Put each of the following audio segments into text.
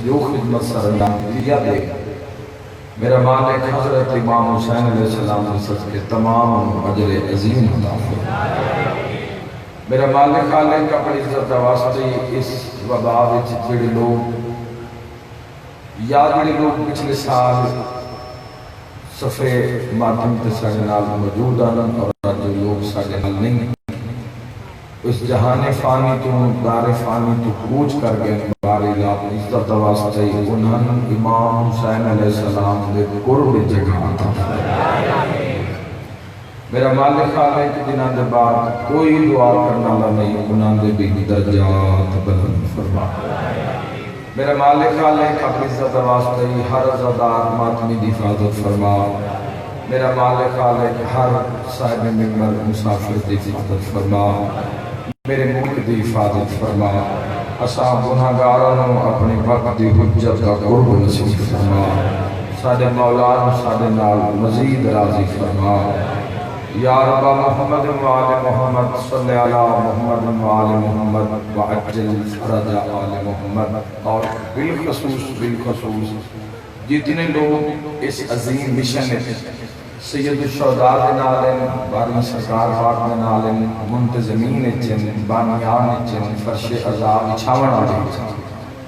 جو خدمت سر انجام دیا دے میرا مالک حضرت امام حسین علیہ السلام کے صدقے تمام اجر عظیم عطا فرمائے۔ میرا مالک خالق اپنی عزت واسطے اس وبا وچ جڑے لوگ پچھلے سال صفحے ماتم تے ساڈے نال موجود ہیں اور جو لوگ ساڈے نال نہیں اس جہان فانی تو دار فانی تو کوچ کر گئے بارے اپنی عزت واسطے انہاں امام حسین علیہ السلام دے قرب جگہ عطا فرمائے۔ میرا مالک خالق جنہاں دے بعد کوئی دعا کرنا نہیں انہاں دے بھی درجات بلند فرمائے۔ میرا مالک خالق اپنی عزت واسطے ہر عزادار ماتمی دی حفاظت فرما۔ میرا مالک خالق ہر صاحب ممبر مسافر دی حفاظت فرما۔ میرے ملک دی حفاظت فرما۔ اساں گناہگاراں اپنی وقت دی حجت کا قرب نصیب فرما۔ ساڈے مولا ساڈے نال مزید راضی فرما۔ یا رب محمد وآل محمد صلی علی محمد وآل محمد وعجل فرج آل محمد۔ اور بالخصوص جتنے لوگ اس عظیم مشن سید الشہداء دے نال بارہویں سرکار پاک دے نال منتظمین چن بانیان چن فرش عذاب چھاون والے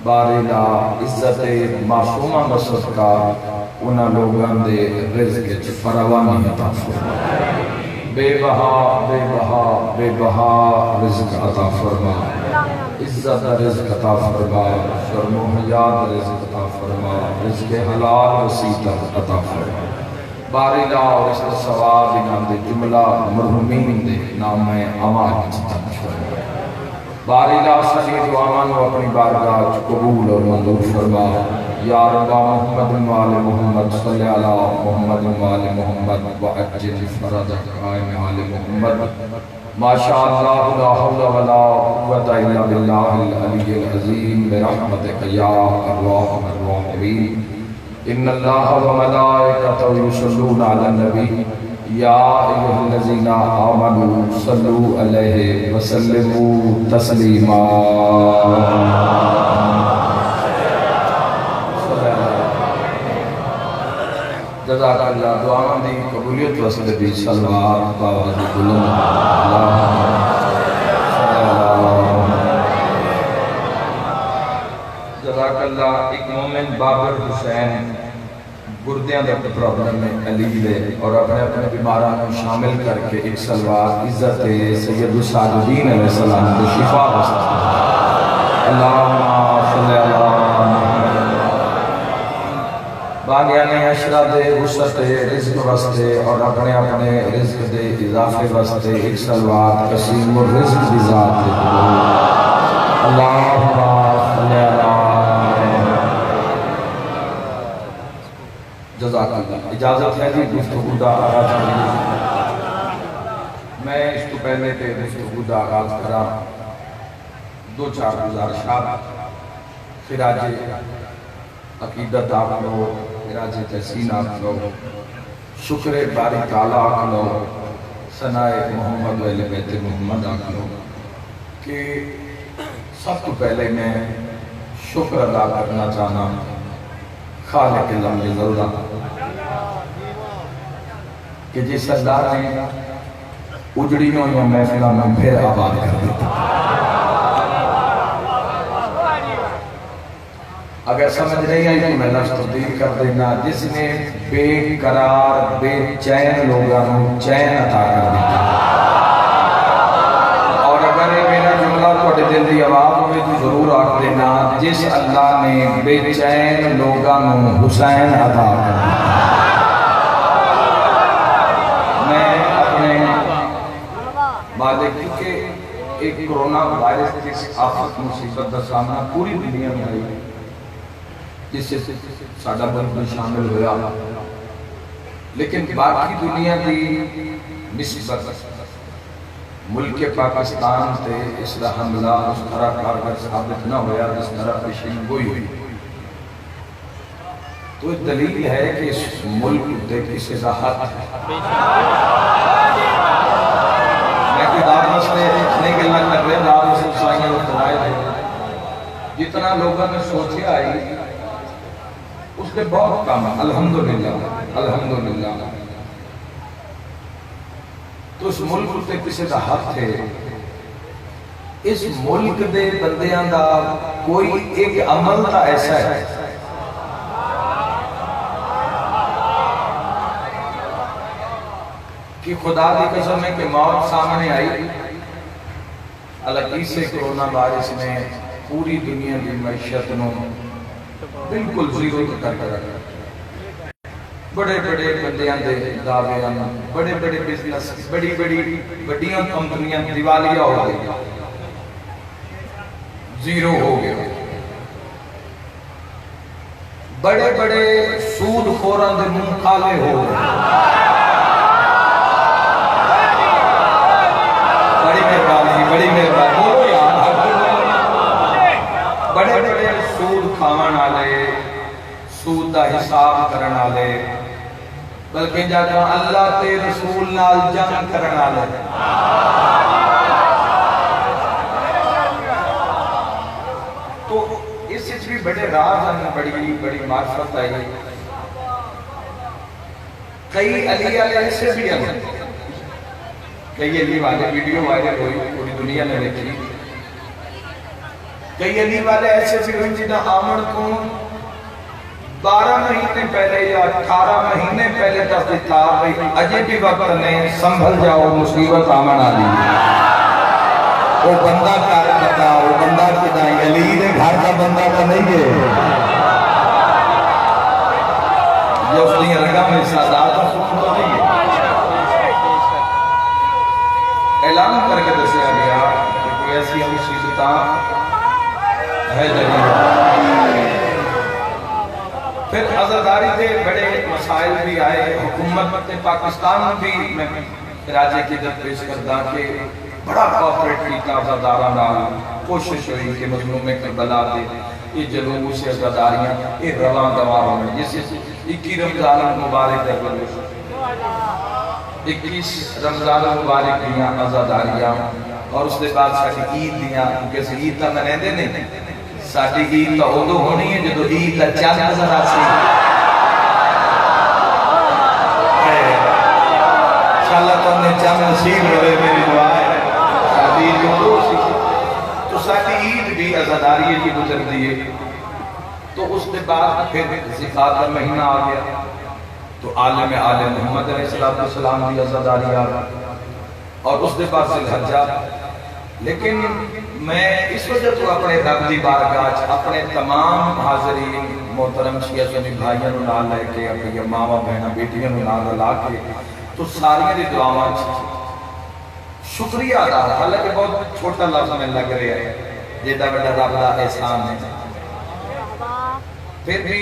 بارے لا عزت معصومہ صدقہ انہاں لوگاں دے رزق وچ فراوانی عطا فرما۔ بے بہا رزق عطا فرما۔ عزت رزق عطا فرما۔ شرم و حیات رزق عطا فرما۔ رزق حلال وسیع عطا فرما۔ باری لا اور اس کا ثواب انہاں دے جملہ مرحومین دے نام اعمال عطا فرما۔ باری لا ساری دعاواں نو اپنی بارگاہ قبول اور منظور فرما۔ یا رب محمد وآل محمد صلی علی محمد وآل محمد وعجل فرج آل محمد۔ ما شاء اللہ لا حول ولا قوة الا باللہ العلی العظیم برحمتک یا ارحم الراحمین۔ ان اللہ وملائکتہ یصلون علی النبی یا ایھا الذین آمنوا صلوا علیہ وسلموا تسلیما۔ جزاک اللہ دعاواں دی قبولیت واسطے بھی صلوات باواز بلند جزاک اللہ۔ ایک مومن بابر حسین گردیاں دے پرابلم میں علیل ہے اور اپنے بیماراں کو شامل کر کے ایک صلوات عزت سید الساجدین علیہ السلام کو شفا واسطے اللہم صلی اللہ بانیان عشرہ دے وسط رزق واسطے اور اپنے رزق دے اضافے واسطے ایک صلوات قسیم الرزق دی ذات دے اللہم صلی اللہ جزاک اللہ۔ اجازت ہے جی گفتگو دا آغاز کریں۔ میں اس کو پہلے تے گفتگو دا آغاز کرا دو چار گزارشات خراج عقیدت آپ لو، خراج تحسین آپ لو، شکر باری تعالیٰ آپ لو، ثناء محمد و اہل بیت محمد آپ لو کہ سب تو پہلے میں شکر ادا کرنا چاہنا خالق لمحِ ذرہ کہ جس اللہ نے اجڑیوں یا محفلہ میں پھر آباد کر دیتا۔ اگر سمجھ نہیں آئی تو میں لفظ تبدیل کر دینا، جس نے بے قرار بے چین لوگاں چین عطا کر دیتا۔ اور اگر میرا جملہ توڑے دل دی آواز ہوئے تو ضرور آکھ دینا، جس اللہ نے بے چین لوگاں حسین عطا کر دیتا۔ میں اپنے مالک کیونکہ ایک کرونا وائرس کی آفت مصیبت کا سامنا پوری دنیا میں آئی جس سے ساڈا ملک میں شامل ہویا، لیکن باقی دنیا کی نسبت ملک پاکستان تے اس طرح حملہ اس طرح کارگر ثابت نہ ہویا جس طرح پیشین گوئی ہوئی۔ تو دلیل ہے کہ اس ملک تے کسی راحت ہے۔ میں کتاب مسئلے نہیں گلنا کر رہے، نام اسے سائنگے اور ترائے دے جتنا لوگوں نے سوچے آئی اس کے بہت کم ہے، الحمدللہ الحمدللہ۔ تو اس ملک تے کسی دا حق ہے، اس ملک دے بندیاں دا کوئی ایک عمل تا ایسا ہے کہ خدا دی قسم ہے کہ موت سامنے آئی، الگ سے کرونا وائرس نے پوری دنیا کی معیشت نو بالکل زیرو کر کے رکھا۔ بڑے بڑے بندیاں دے دعوے آنا، بڑے بڑے بزنس، بڑی بڑی بڑیاں کمپنیاں دیوالیہ ہو گئی، زیرو ہو گیا۔ بڑے بڑے سود خوراں دے منہ کالے ہو گئے۔ بڑی مہربانی، بڑی مہربانی، بولو یار، بڑے بڑے سود کھاون والے، سود دا حساب کرن والے، بلکہ جاتا اللہ تے رسول نال جنگ کرن والے، تو اس بھی بڑے راز ہیں، بڑی بڑی معرفت آئی۔ کئی علی والے ایسے بھی ہیں، کئی علی والے ویڈیو وائرل ہوئی، پوری دنیا نے دیکھی۔ کئی علی والے ایسے بھی ہوئی جنہاں آمن کو 12 مہینے پہلے یا 18 مہینے پہلے تصدیق آئی، اجے بھی وقت نے سنبھل جاؤ مصیبت آمن آلی۔ وہ بندہ کار بتا، وہ بندہ کدائی، علی دے گھر کا بندہ تو نہیں ہے، جو اس نے رگا میں سادات اور سکون تو نہیں ہے۔ اعلان کر کے دسیا گیا کہ کوئی ایسی مصیبتاں ہے جلیہ۔ پھر عزاداری کے بڑے مسائل بھی آئے، حکومت پاکستان بھی میں راجے کی در پیش کردہ کہ بڑا کوپریٹ کیتا عزادارہ نال، کوشش ہوئی کہ مظلوم کربلا دے یہ جلوس عزاداریاں یہ روان دوار ہوئے، جسے 21 رمضان مبارک ہے، 21 رمضان مبارک دیاں عزاداریاں، اور اس کے بعد ساڑھی عید دیاں، کیونکہ عید تا میں رہنے نہیں، ساڑھی عید تا ادو ہونی ہے جدو عید تا چند نظر آسی۔ انشاءاللہ تم نے چند نصیب ہوئے، میری دعا ہے ساڑھی عید ادو سی، تو ساڑھی عید بھی عزاداری کی گزر دیئے۔ تو اس کے بعد پھر زکاة کا مہینہ آ گیا، تو عالم محمد علیہ السلام کی عزاداری آ گیا، اور اس کے بعد ذوالحجہ۔ لیکن میں اس وجہ تو اپنے رب دی بارگاہ اپنے تمام حاضرین محترم شیعہ سنی بھائیاں نال لے کے، اپنی ماما بہناں بیٹیاں نال لا کے، تو ساری دی دعاواں شکریہ ادا، حالانکہ بہت چھوٹا لفظ میں لگ رہا ہے، جیدہ بڑا رب دا احسان ہے۔ پھر بھی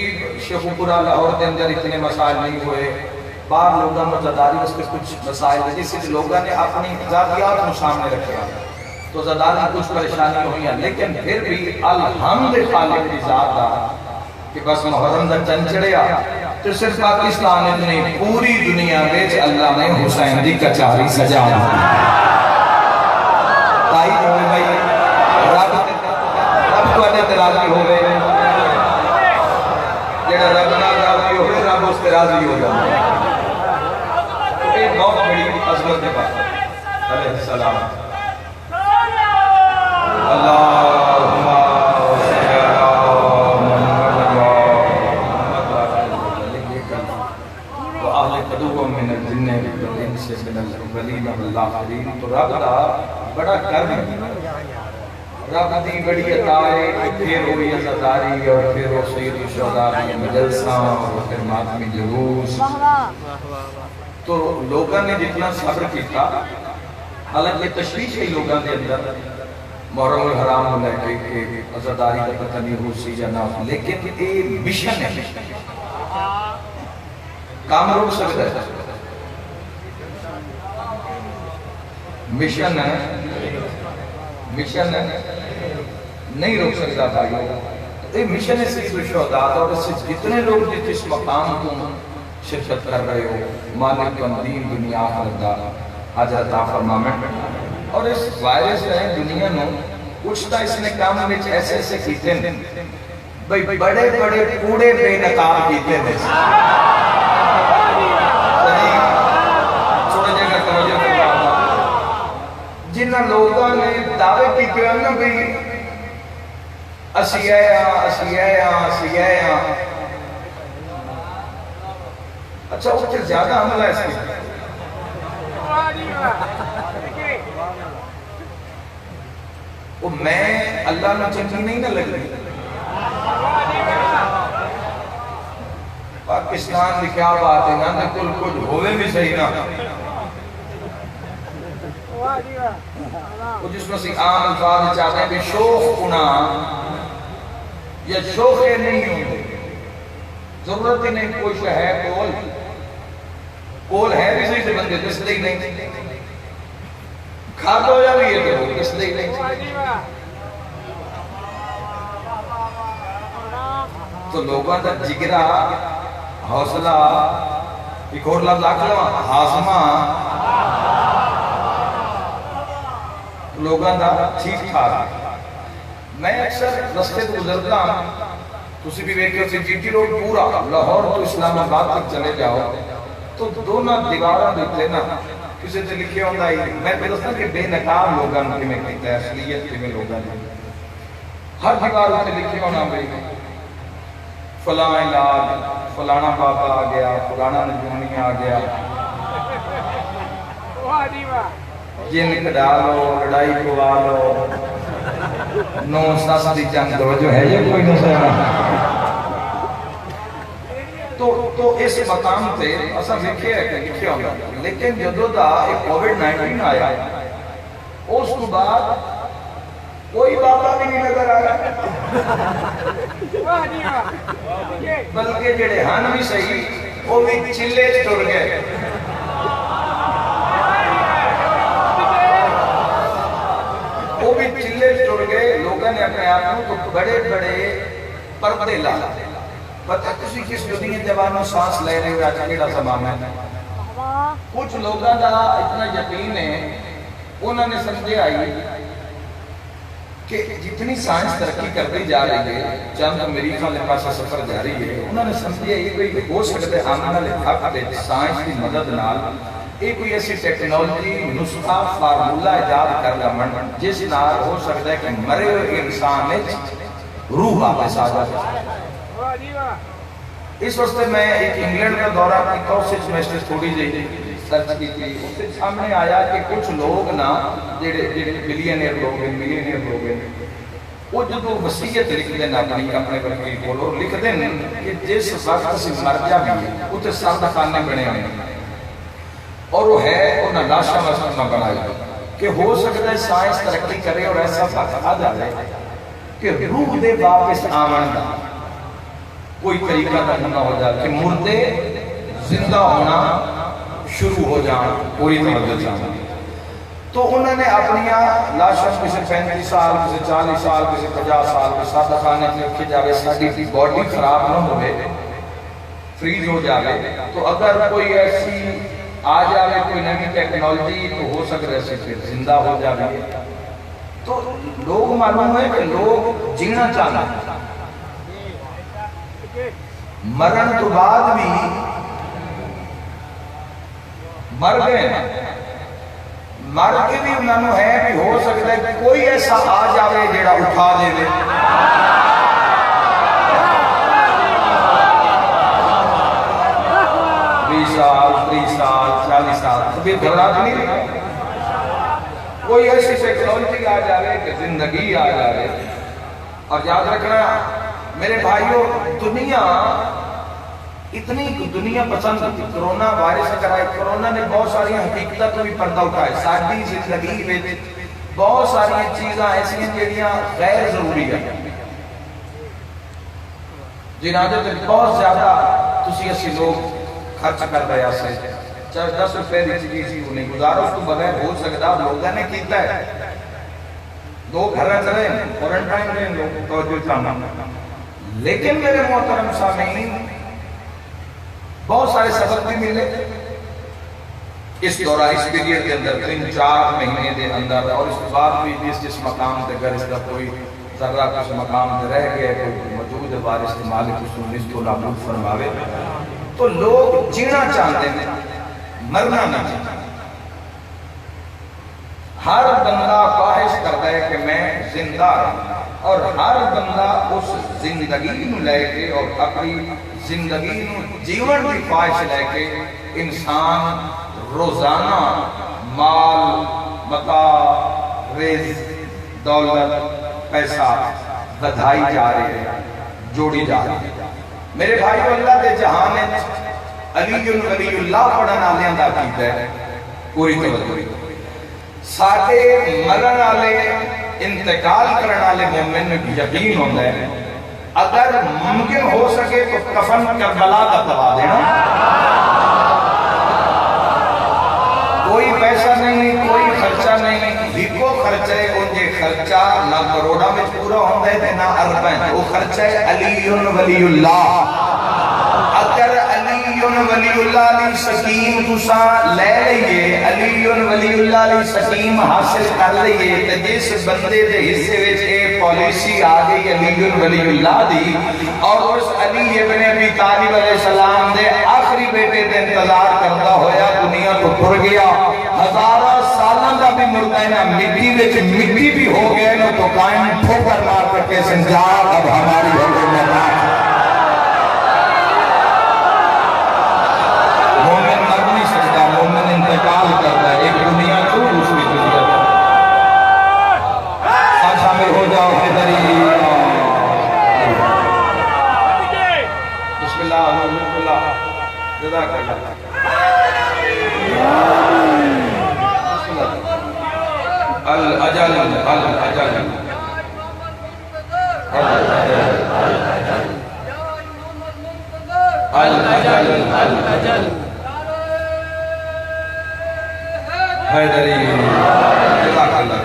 شیخوپورہ لاہور کے اندر اتنے مسائل نہیں ہوئے، باہر لوگوں میں زداری اس کے کچھ مسائل ہیں، جس سے لوگوں نے اپنی ذاتیات کو سامنے رکھا، تو زداری کچھ پریشانی ہوئی ہیں، لیکن پھر بھی الحمد خالق کی ذات دا کہ بس محرم دا چنچڑیا، تو صرف پاکستان اتنی پوری دنیا میں اللہ نے حسین دی کچاری سجا دی۔ تائی ہوئے بھائی، رب کو اڈے تراضی ہوئے، جیڑا رب نہ راضی ہوئے، رب اس کے راضی ہو جائے۔ تو ایک بہت بڑی عظمت کے بات علیہ السلام، اللہم صلی اللہ وآل قدوہ من الجنہ والانس من الاولین والآخرین۔ تو رب دا بڑا کرم ہے، رب دی بڑی عطا ہے، پھر ہوئی عزاداری، اور پھر وہ سید الشہداء کی مجلسہ، اور پھر ماتمی جلوس۔ تو لوگوں نے جتنا صبر کیتا، حالانکہ تشویش ہی لوگوں کے اندر محرم الحرام لے کے عزاداری کا پتہ نہیں ہو سی یا نہ، لیکن یہ مشن ہے، کام روک سکتا ہے، مشن ہے، مشن ہے، نہیں روک سکتا بھائیو۔ یہ مشن ہے سید الشہداء، اور اس سے جتنے لوگ جس مقام کو شرکت کر رہے ہو، مالک دین دنیا آخرت دا حاجت عطا فرمائے۔ اور اس وائرس نے دنیا نو کچھ تو اس نے کام میں ایسے ایسے کیتے ہیں بھئی بڑے بڑے کوڑے بے نقاب کیتے ہیں چھوڑے جگہ توجہ کرتا جنہ لوگوں نے دعوے کی پیانا بھی اسی آیا اچھا اس سے زیادہ حملہ ہے اس کی وہ میں اللہ نے چنگی نہیں نہ لگ رہی پاکستان کی کیا بات ہے نا کل کچھ ہوئے بھی صحیح نہ وہ جس میں سے عام الفاظ چاہتے ہیں کہ شوخ کنا یا شوخے نہیں ہوتے ضرورت ہی نہیں کوئی شہ ہے کول ہے بھی صحیح سے بندے کس لئے نہیں کھا دو یا بھی یہ تو کس لئے نہیں تو لوگوں کا جگرہ حوصلہ ایک اور لفظ آکلہ حاسمہ لوگوں کا ٹھیک ٹھاک میں اکثر رستے تو گزرتا ہوں تسی بھی ویکھے اسے جی ٹی روڈ پورا لاہور تو اسلام آباد تک چلے جاؤ تو دونوں دیوارہ دیتے نا کسی سے لکھے ہوندہ ہی میں پہلستا کہ بے نقاب لوگاں کی میں کہتا ہے اصلیت کی میں لوگاں دی ہر دیوار سے لکھے ہونا بھئی فلاں علاج فلانا بابا آ گیا فلانا نجومی آ گیا جن کڈالو لڑائی کوالو نو ساس دی جنگ دو جو ہے یہ کوئی نہ سہنا تو اس مقام تے اسا لکھے ہے کہ لکھے ہوگا لیکن جدو دا ایک کووڈ-19 آیا اس کو بعد کوئی بابا بھی نہیں نظر آیا بلکہ جڑے ہن بھی صحیح وہ بھی چلے ٹر گئے وہ بھی چلے ٹر گئے لوگوں نے اپنے آپ کو بڑے بڑے پردے لا پتہ کسی کس دنیا جوانوں سانس لے رہے ہوئے آجا کیڑا زمان ہے کچھ لوگوں کا اتنا یقین ہے انہوں نے سمجھے آئی کہ جتنی سائنس ترقی کرتی جا رہی ہے چند امریکہ لے پاسا سفر جا رہی ہے انہوں نے سمجھے یہ کوئی ہو سکتے آمنہ لے حق دے سائنس کی مدد نال ایک کوئی ایسی ٹیکنالوجی نسخہ فارمولہ ایجاد کر لمن جس نال ہو سکتا ہے کہ مرے ہوئے انسان میں روح واپس آ جاتا ہے اس وقت میں ایک انگلینڈ کا دورہ کی کوسج میں سے تھوڑی جی سرچ کی تھی اس سے سامنے آیا کہ کچھ لوگ نا جڑے ملینئر لوگ ہیں وہ جو وصیت لکھ دیں اپنے وکیل کو لکھ دیں کہ جس وقت سے مرجع بھی ہے اسے سردہ خانے بنے ہیں اور وہ ہے انہاں لاشا مسئلہ بنائی کہ ہو سکتا ہے سائنس ترقی کرے اور ایسا وقت آ جائے کہ روح دے واپس آمن دا کوئی طریقہ تک نہ ہو جائے کہ مردے زندہ ہونا شروع ہو جائیں پوری طرح جانا تو انہوں نے اپنی لاشا کسی 35 سال کسی 40 سال کسی 50 سال کسی سادہ خانے کے لکھے جاوے ساڑی باڈی خراب نہ ہوئے فریز ہو جاوے تو اگر کوئی ایسی آ جاوے کوئی نئی ٹیکنالوجی تو ہو سکتا ہے پھر زندہ ہو جاوے تو لوگ معلوم ہے کہ لوگ جینا چاہنا مرن تو بعد بھی مر گئے مر کے بھی انہوں ہے بھی ہو سکتا ہے کہ کوئی ایسا آ جاوے جیڑا اٹھا دے دے 20 سال 30 سال 40 سال کبھی گھبراہٹ نہیں رہی کوئی ایسی ٹیکنالوجی آ جاوے کہ زندگی آ جاوے اور یاد رکھنا میرے بھائیوں دنیا اتنی دنیا پسند تھی کرونا وائرس اگر آئے کرونا نے بہت ساری حقیقتہ تو بھی پردہ اٹھائے ساری زندگی میں بہت ساری چیزاں ایسی ہیں جڑیاں غیر ضروری ہے جنازے تک بہت زیادہ تسی ایسی لوگ خرچ کر رہے سے چاہے 10 روپے دی چیز ہی نہیں گزارو اس کو بغیر ہو سکتا لوگوں نے کیتا ہے لوگ گھر رہے ہیں کورنٹائن رہے لوگ توجہ چاہنا لیکن میرے محترم سامعین بہت سارے سبق بھی ملے اس دورہ اس پیریڈ کے اندر 3-4 مہینے دے اندر، اور اس بعد بھی جس مقام تے اگر اس کا کوئی ذرہ کچھ مقام تے رہ گیا، کوئی موجود وارث مالک اس کو نابود فرماوے، تو لوگ جینا چاہتے ہیں، مرنا نہ چاہتے۔ ہر بندہ خواہش کرتا ہے کہ میں زندہ رہوں، اور ہر بندہ اس زندگی نو لے کے اور اپنی زندگی نو جیون کی خواہش لے کے انسان روزانہ مال، متاع، رزق، دولت، پیسہ بدھائی جا رہے ہیں، جوڑی جا رہے ہیں۔ میرے بھائی اللہ دے جہان علی ولی اللہ پڑھنا لیاں دا کیتا ہے پوری توجہ۔ ساڈے مرن والے انتقال کرنے والے مومن میں یقین ہوتا ہے اگر ممکن ہو سکے تو کفن کربلا کا دبا دینا، کوئی پیسہ نہیں، کوئی خرچہ نہیں، ہیکو خرچہ ہے، انجے خرچہ نہ کروڑا میں پورا ہوتا ہے نہ اربیں، وہ خرچہ ہے علی ولی اللہ۔ اگر علی ولی اللہ علیہ سکیم تسا لے لئیے، علی ولی اللہ علیہ سکیم حاصل کر لئیے، تو جس بندے دے حصے وچ اے پالیسی آگئی علی ولی اللہ دی، اور اس علی ابن ابی طالب علیہ السلام دے آخری بیٹے دے انتظار کرتا ہویا دنیا تو پھر گیا، ہزارہ سالوں کا بھی مردہ نا مٹی وچ مٹی بھی ہو گئے نا، تو قائم ٹھوکر مار کر کے سنجاب اب ہماری حکومت ہے۔ مومن مر نہیں سکتا، مومن انتقال کرتا ہے، ایک دنیا تو دوسری دنیا۔ سب شامل ہو جاؤ حیدری۔ بسم اللہ الحمد للہ جزاک اللہ۔ الاجل الاجل الاجل الاجل حیدری جزاک اللہ۔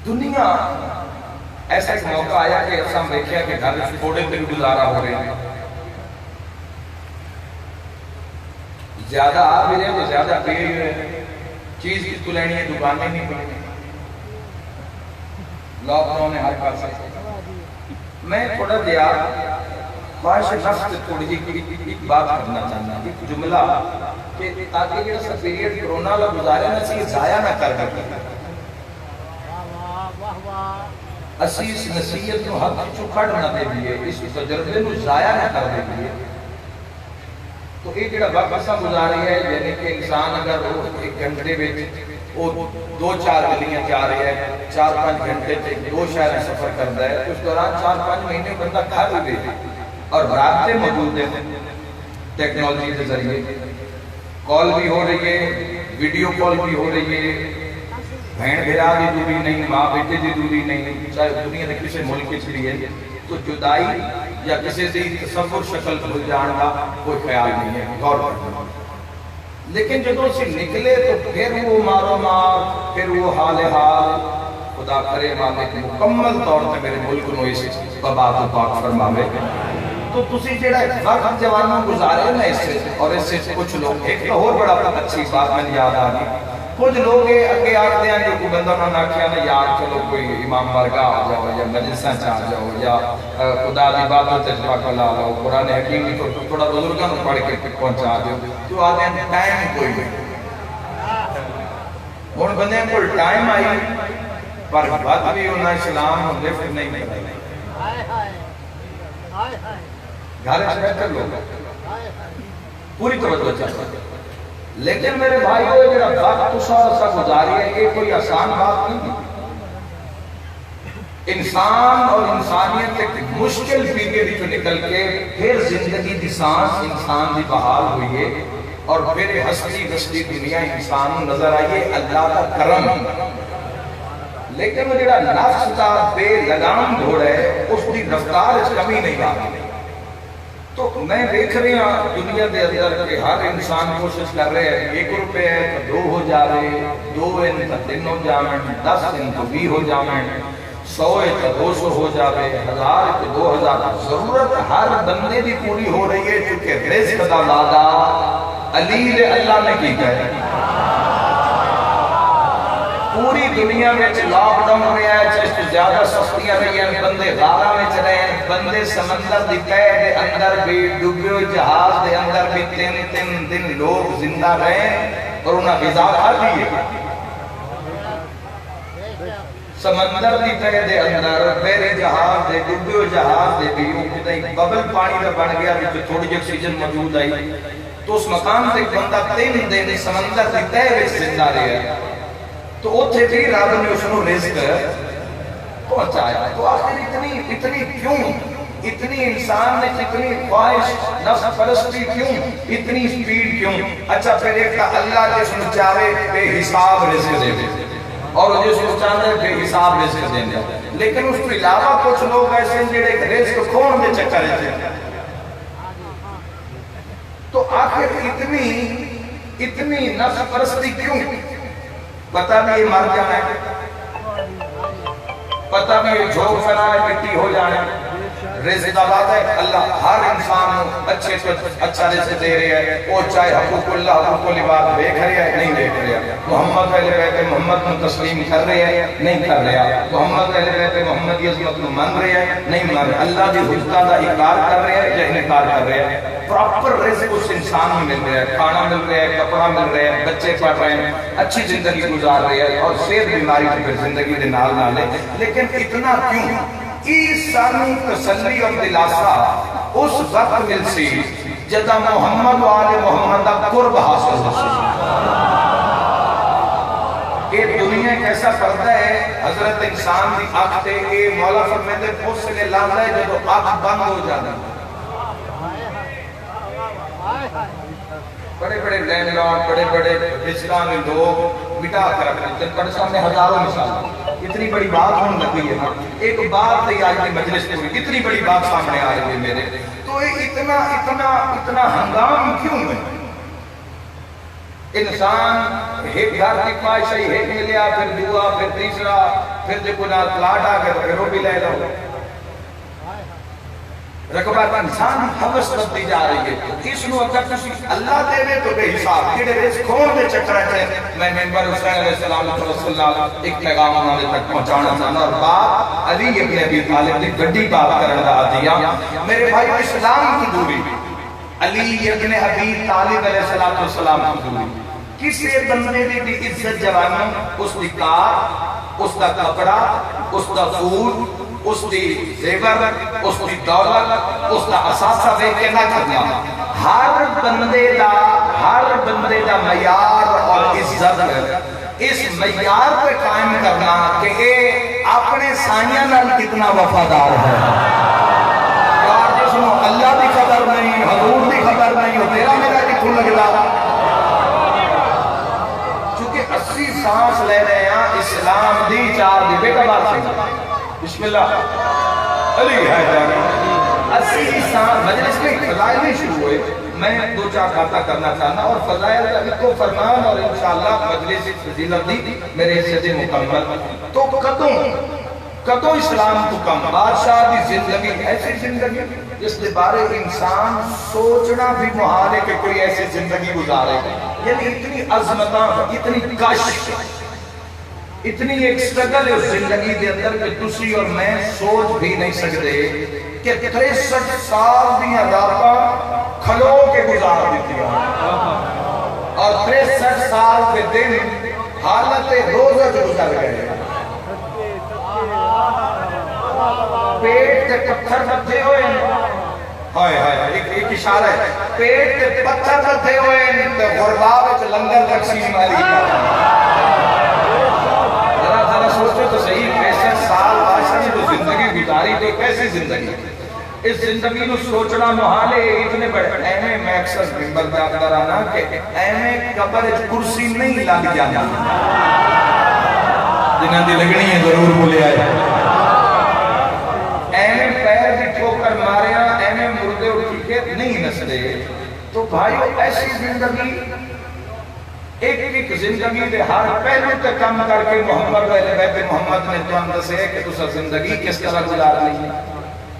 دنیا ایسا ایک موقع آیا کہ ہم دیکھیں کہ گھر تھوڑے دن گزارا ہو رہے ہیں، زیادہ آ بھی رہے تو زیادہ پی رہے، چیز کس کو لینی ہے، دکانیں نہیں کھلیں، لاک ڈاؤن ہے ہر پاس۔ میں تھوڑا دیا خواہش نفس سے تھوڑی ایک بات کرنا چاہنا، ایک جملہ کہ تاکہ یہ سا پیریڈ کرونا لوگ گزارے نہ چاہیے ضائع نہ کر کر اسی اس نصیحت کو حق چکھڑ نہ دے دیئے، اس تجربے کو ضائع نہ کر دے دیئے۔ تو ایک جڑا وقت ایسا گزاری ہے، یعنی کہ انسان اگر ایک گھنٹے میں وہ 2-4 گلیاں جا رہے ہیں، 4-5 گھنٹے سے 2 شہر سفر کرتا ہے، اس دوران 4-5 مہینے بندہ گھر ہوئے اور رابطے موجود ہیں ٹیکنالوجی کے ذریعے، کال بھی ہو رہی ہے، ویڈیو کال بھی ہو رہی ہے، بہن بھیرا دی دوری نہیں، ماں بیٹے دی دوری نہیں، چاہے دنیا نے کسی ملک کے لیے، تو جدائی یا کسی سے تصور شکل بھول جان کا کوئی خیال نہیں ہے، غور کرنا۔ لیکن جب اسے نکلے تو پھر وہ مارو مار، پھر وہ حال حال، خدا کرے مالک مکمل طور پر میرے ملک نو اس وبا تو پاک فرماوے۔ تو تسی جڑا وقت جوانوں گزارے نا اس سے، اور اس سے کچھ لوگ، ایک اور بڑا اچھی بات میں یاد آ گئی، کچھ لوگ اگے آتے ہیں جو کوئی بندہ نہ آکھیا نا یار چلو کوئی امام بارگاہ آ جاؤ یا مجلساں چ آ جاؤ یا خدا دی عبادت تجربہ کو لا لو، قرآن حکیم بھی تھوڑا بزرگاں کو پڑھ کے پہنچا دو، تو آتے ہیں ٹائم کوئی نہیں۔ ہن بندے کو ٹائم آئی پر بات بھی انہاں اسلام کو لفٹ نہیں کرا، گھر سے بیٹھے لوگ پوری توجہ چاہتے ہیں۔ لیکن میرے بھائیو یہ جڑا وقت تساں سا گزاری ہے، یہ کوئی آسان بات نہیں۔ انسان اور انسانیت ایک مشکل پیریڈ جو نکل کے پھر زندگی دی سانس انسان دی بحال ہوئی ہے، اور پھر ہستی بستی دنیا انسان نظر آئیے اللہ کا کرم۔ لیکن وہ جڑا نفس کا بے لگام دھوڑ ہے، اس دی رفتار اس کمی نہیں آگئی۔ تو میں دیکھ رہی ہوں دنیا دے اندر کہ ہر انسان کوشش کر رہے ہیں، 1 روپے تو 2 ہو جاوے، 2 ان تو 3 ہو جاویں، 10 ان تو 20 ہو جاویں، 100 تو 200 ہو جاوے، 1000 تو 2000۔ ضرورت ہر بندے دی پوری ہو رہی ہے، چونکہ رزق دا وعدہ علی دے اللہ نے کی کہے پوری دنیا میں لاک ڈاؤن رہا ہے چیز زیادہ سختیاں رہی ہیں بندے غارہ میں چلے ہیں بندے سمندر دی تہہ دے اندر بھی ڈوبے جہاز دے اندر بھی تین دن لوگ زندہ رہے اور انہاں غذا کھا دیے سمندر دی تہہ دے اندر بحری جہاز دے ڈوبے جہاز دے بھی ببل پانی دا بن گیا جو تھوڑی آکسیجن موجود آئی تو اس مقام سے بندہ 3 دن سمندر دی تہہ وچ زندہ رہا تو اوتھے بھی رب نے اس کو رزق پہنچایا تو آخر اتنی کیوں اتنی انسان نے اتنی خواہش نفس پرستی کیوں اتنی سپیڈ کیوں اچھا پھر ایک اللہ جس کو چاہے بے حساب رزق دے دے اور جس کو چاہے بے حساب رزق دے دے لیکن اس کو علاوہ کچھ لوگ ایسے ہیں جڑے رزق کھون دے چکر رہتے ہیں تو آخر اتنی نفس پرستی کیوں پتہ بھی یہ مر جانا ہے پتہ بھی یہ جھوک فنا ہے مٹی ہو جانا ہے رزق دا وعدہ ہے اللہ ہر انسان اچھے سے اچھا رزق دے رہے ہیں وہ چاہے حقوق اللہ حقوق العباد دیکھ رہے ہیں نہیں دیکھ رہے ہیں محمد اہل بیت محمد کو تسلیم کر رہے ہیں نہیں کر رہے ہیں محمد اہل بیت محمد کی عظمت کو مان رہے ہیں نہیں مان رہے اللہ کی حجتوں کا اقرار کر رہے ہیں یا انکار کر رہے ہیں پراپر رزق اس انسان میں مل رہا ہے کھانا مل رہا ہے کپڑا مل رہا ہے بچے پڑھ رہے ہیں اچھی زندگی گزار رہے ہیں اور صحت بیماری کی زندگی دے نال نال ہے لیکن اتنا کیوں سانو تسلی اور دلاسا اس وقت مل سی جدا محمد و آل محمد کا قرب حاصل ہو سی یہ دنیا ایک ایسا پردہ ہے حضرت انسان دی آنکھ تے یہ مولا فرمیندے پوچھ سے لاتا ہے جب آنکھ بند ہو جانا بڑے بڑے لینڈ لارڈ بڑے بڑے اسلامی لوگ مٹا کر رکھتے ہیں بڑے سامنے ہزاروں مثال اتنی بڑی بات ہونے لگی ہے ایک بات تھی آج کی مجلس پوری اتنی بڑی بات سامنے آ رہی ہے میرے تو یہ اتنا ہنگام کیوں ہے انسان ایک گھر کی خواہش ہے ایک ملیا پھر دعا پھر تیسرا پھر جو کوئی پلاٹ آ گیا تو پھر وہ بھی لے لو رقبہ انسان حوث بنتی جا رہی ہے اس نو اگر تسی اللہ دے دے تو بے حساب جڑے رزق کھون دے چکر ہے میں ممبر حسین علیہ السلام رسول اللہ ایک پیغام انہوں تک پہنچانا چاہتا اور بات علی ابن ابی طالب نے گڈی بات کرنے دا دیا میرے بھائی اسلام کی دوری علی ابن ابی طالب علیہ السلام کی دوری کسی بندے دی عزت جوانوں اس دی کار اس دا کپڑا اس دا فود اس دی زیور اس دی دولت اس دا اساسہ دے کے نہ کرنا ہر بندے دا معیار اور عزت اس معیار پہ قائم کرنا کہ اے اپنے سائیاں نال کتنا وفادار ہے یار جس نو اللہ دی قدر نہیں حضور دی قدر نہیں ہو تیرا میرا کتوں لگلا چونکہ 80 سانس لے رہے ہیں اسلام دی چار دی بیٹا بات سے بسم اللہ علی ہے جانا 80 سال مجلس میں فضائل نہیں شروع ہوئے میں 2-4 باتیں کرنا چاہنا اور فضائل کو فرمان اور انشاءاللہ مجلس فضیلت دی میرے حصے سے مکمل تو کدوں اسلام کو کم بادشاہ دی زندگی ایسی زندگی جس کے بارے انسان سوچنا بھی محال ہے کہ کوئی ایسی زندگی گزارے یعنی اتنی عظمتاں اتنی کش اتنی ایک سٹرگل ہے اس زندگی دے اندر کہ تسی اور میں سوچ بھی نہیں سکتے کہ 63 سال دیاں راتاں کھلو کے گزار دیتی ہیں اور 63 سال کے دن حالت روزہ گزر گئے پیٹ کے پتھر بدھے ہوئے ایک اشارہ ہے پیٹ کے پتھر بدھے ہوئے غرباب لنگر تقسیم علی سوچو تو صحیح 65 سال بادشاہ نے جو زندگی گزاری تو کیسی زندگی اس زندگی کو سوچنا محال ہے اتنے بڑے ایمیں میں اکثر ممبر جاتا رہنا کہ ایمیں قبر کرسی نہیں لگ جانا جنہاں دی لگنی ہے ضرور بولے آئے ایمیں پیر بھی ٹھوکر ماریا ایمیں مردے اٹھی کے نہیں نسلے تو بھائیو ایسی زندگی ایک زندگی دے ہر پہلو تے کام کر کے محمد اہل بیت محمد نے تو اندر سے کہ تسا زندگی کس طرح گزار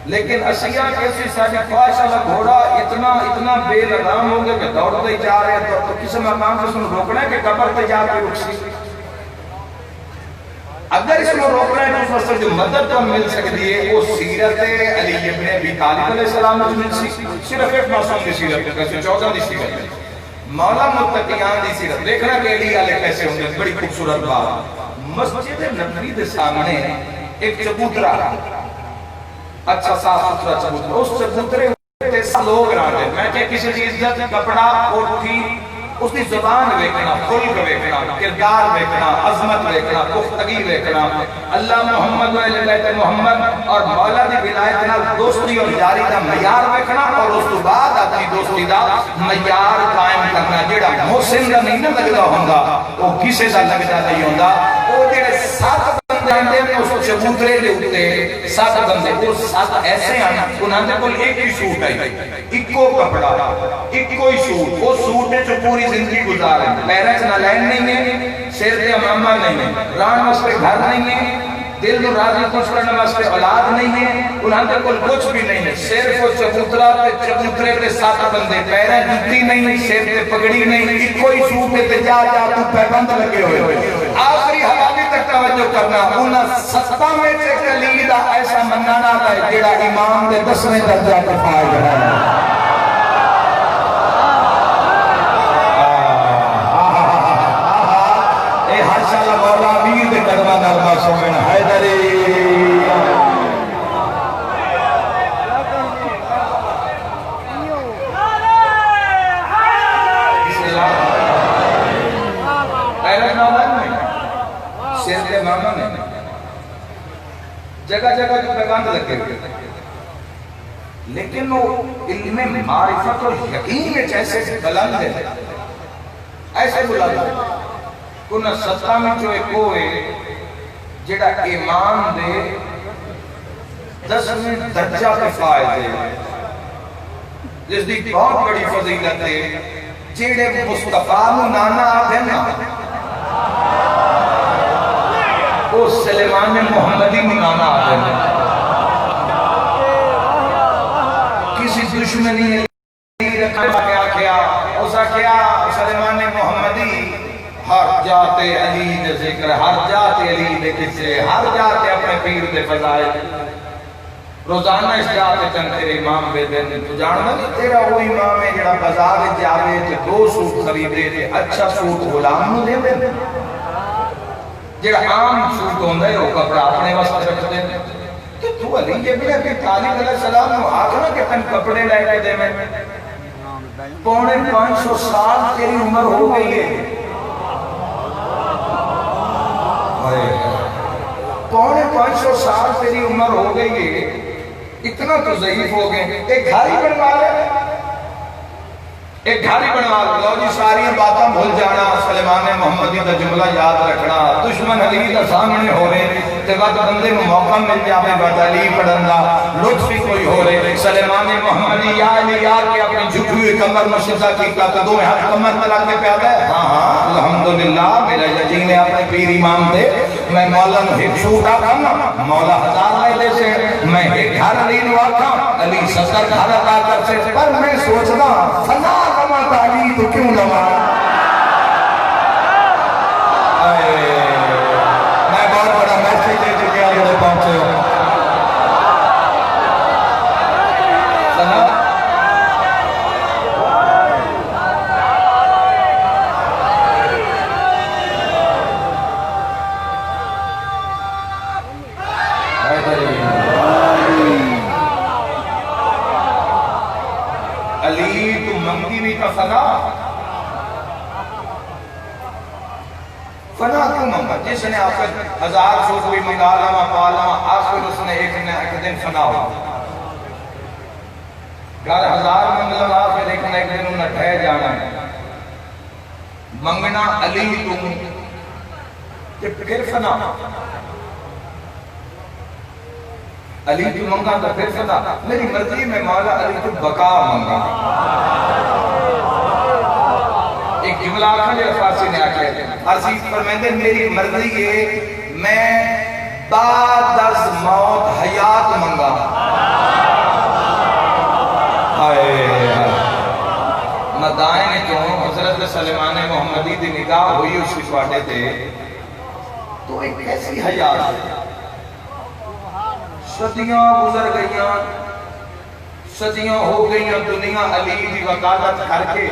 لی لیکن اسیہ کیسی ساری خواہش والا گھوڑا اتنا بے لگام ہو گیا کہ دوڑتے جا رہے ہیں تو کسی مقام سے سن روکنا ہے کہ قبر پہ جا کے رکسی. اگر اس میں روکنا ہے تو اس وقت جو مدد تو مل سکتی ہے وہ سیرت علی ابن ابی طالب علیہ السلام جو مل سکتی صرف ایک معصوم کی سیرت ہے 14 دی سیرت ہے مولا متقیان دی سیرت. دیکھنا کہ علی علیہ کیسے ہوں گے. بڑی خوبصورت بات. مسجد نبوی کے سامنے ایک چبوترا اچھا صاف ستھرا چبوترا اس چبوترے لوگ رہتے ہیں. میں کہ کسی کی عزت کپڑا کوٹھی اس کی زبان ویکنا خلق ویکنا کردار ویکنا عظمت ویکنا پختگی ویکنا اللہ محمد و اہل بیت محمد اور مولا دی ولایت نال دوستی اور یاری دا معیار ویکنا اور اس تو بعد اپنی دوستی دا معیار قائم کرنا. جیڑا محسن دا نہیں نہ لگدا ہوندا وہ کسے دا لگدا نہیں ہوندا. وہ جڑے 7 بندے آندے نے اس چبوترے دے اوتے 7 بندے وہ 7 ایسے ہیں انہاں دے کول ایک ہی سوٹ ہے اکو کپڑا اکو ہی سوٹ. وہ سوٹ ہے جو پوری زندگی گزارے پیریں سے نالین نہیں ہے سیر دے امامہ نہیں ہے ران واسطے گھر نہیں ہے دل کو راضی خوش کرنے واسطے اولاد نہیں ہے انہاں دے کول کچھ بھی نہیں ہے. صرف وہ چبوترا پہ چبوترے پہ 7 بندے پیریں جوتی نہیں سیر دے پگڑی نہیں اکو ہی سوٹ ہے جا تو پیبند لگے ہوئے. آخری حوالی تک توجہ کرنا انہاں 7 میں سے علی دا ایسا منانا ہے جیڑا امام دے 10ویں درجہ کا فائد ہے. جگہ جگہ جو پیغام لگے ہوئے لیکن وہ علم معرفت اور یقین میں جیسے بلند ہے ایسے بلند ہے. انہاں 7 میں جو ایک ہوئے جڑا ایمان دے 10ویں درجہ پہ فائد ہے جس دی بہت بڑی فضیلت ہے. جڑے مصطفیٰ نو نانا آتے نا وہ سلیمان محمدی منانا آتے ہیں. کسی دشمنی نے رکھا کیا اسا کیا سلیمان محمدی ہر جاتے علی دے ذکر ہر جاتے علی دے قصے ہر جاتے اپنے پیر دے فضائل روزانہ اس جاتے چن تیرے امام بے دن تو جاننا نہیں تیرا وہ امام ہے جڑا بازار جاوے تے 2 سوٹ خریدے تے اچھا سوٹ غلام نو دے دے جڑا عام سوٹ ہوندا ہے وہ کپڑا اپنے واسطے رکھ دے. تو علی ابن ابی طالب علیہ السلام نو آکھنا کہ تن کپڑے لے کے دے میں 550 سال تیری عمر ہو گئی ہے. 550 سال تیری عمر ہو گئی ہے اتنا تو ضعیف ہو گئے. ایک گھر ہی بنوا لے ایک گھر ہی بنوا لو جی ساری باتاں بھول جانا سلیمان محمدی کا جملہ یاد رکھنا دشمن علی کا سامنے ہو رہے تے وقت بندے کو موقع مل جاوے بدلی پڑھن دا لطف ہی کوئی ہو رہے سلیمان محمدی یا علی یار کے اپنی جھکی ہوئی کمر میں سجدہ کیتا تو 2 ہاتھ کمر میں لگ کے پیادا ہے. ہاں الحمدللہ میرا یقین ہے اپنے پیر امام دے میں مولا نو ایک سوٹ آکھا نا مولا 1000 لے دے سے میں ایک گھر علی نو آکھا علی 70 گھر عطا کر سے پر میں سوچنا فنا کما تعلی تو کیوں لما. میں بہت بڑا میسیج دے چکے ہیں جڑے پہنچے ہو علی تو منگی بھی کا فنا کیوں منگا جس نے آپ 1000 سوٹ بھی منگا لما پا لما آخر اس نے ایک دن فنا ہوا گھر 1000 منگ لما پھر ایک دن انہیں ٹھہ جانا ہے. منگنا علی تم پھر فنا علی تو منگا تو پھر فنا میری مرضی میں مولا علی تو بقا منگا. ایک جملہ آخر جو فارسی نے آکھے عزیز فرمیندے میری مرضی ہے میں بعد از موت حیات منگا. حضرت سلیمان محمدی دی نگاہ ہوئی اس کی سواٹے تھے تو ایک کیسی حیات ہے. صدیاں گزر گئیاں، صدیاں ہو گئیاں، دنیا علی دی وکالت کر کے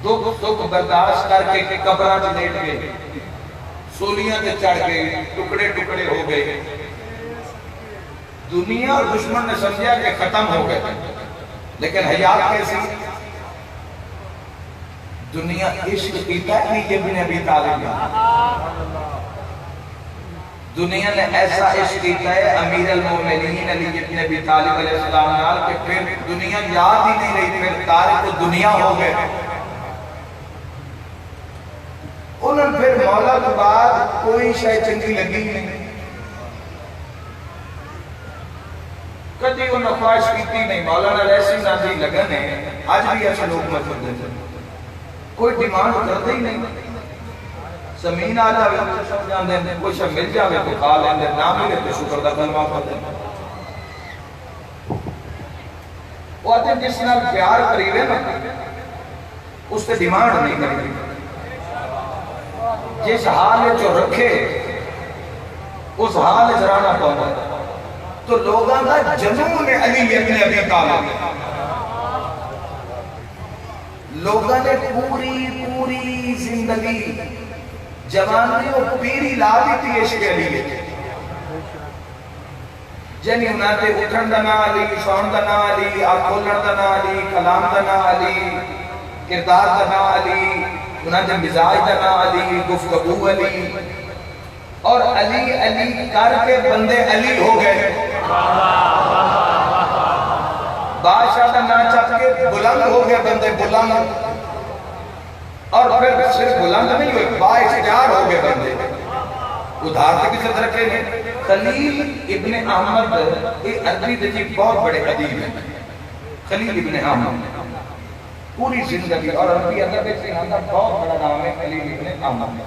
دکھ برداشت کر کے قبراں چ لیٹ گئے، سولیاں تے چڑھ گئے، ٹکڑے ٹکڑے ہو گئے. دنیا اور دشمن نے سمجھا کہ ختم ہو گئے، لیکن حیات کیسی؟ دنیا عشق کیتا ہے علی ابن ابی طالب. دنیا نے ایسا عشق کیتا ہے امیر المومنین علی ابن ابی طالب علیہ السلام نال کہ پھر دنیا یاد ہی نہیں رہی، پھر تارک دنیا ہو گئے. انہوں نے پھر مولا کے بعد کوئی شے چنگی لگی نہیں، کدی انہوں خواہش کیتی نہیں. مولانا ایسی نازی لگن ہے، آج بھی ایسے لوگ مجھے دیتے کوئی ڈیمانڈ کرتے ہی نہیں. زمین آ جاوے تو سب جان دیں، کوئی شب مل جاوے تو کھا لیں دیں، نہ ملے تو شکر دا کلمہ پڑھ دیں. وہ آتے ہیں جس نال پیار قریب ہے نا اس سے ڈیمانڈ نہیں کریں. جس حال جو رکھے اس حال جرانا پڑھنا. تو لوگاں کا جنون علی ابن ابی طالب، لوگاں نے پوری زندگی جوانی اور پیری لا دی تھی عشق علی. جنہی انہاں تے اٹھن دا نا علی، سون دا نا علی، آپ بولن دا نا علی، کلام دا نا علی، کردار دا نا علی، انہاں دے مزاج دا نا علی، گفتگو علی. اور علی علی کر کے بندے علی ہو گئے. بادشاہ دا نا چپ کے بلند ہو گئے بندے بلند. اور پھر صرف بلند نہیں ہوئے، بااختیار ہو گئے بندے. ادھار تک کسی طرح کے نہیں. خلیل ابن احمد ایک عربی دیکھی بہت بڑے ادیب ہیں. خلیل ابن احمد پوری زندگی اور عربی ادب سے بہت بڑا نام ہے خلیل ابن احمد.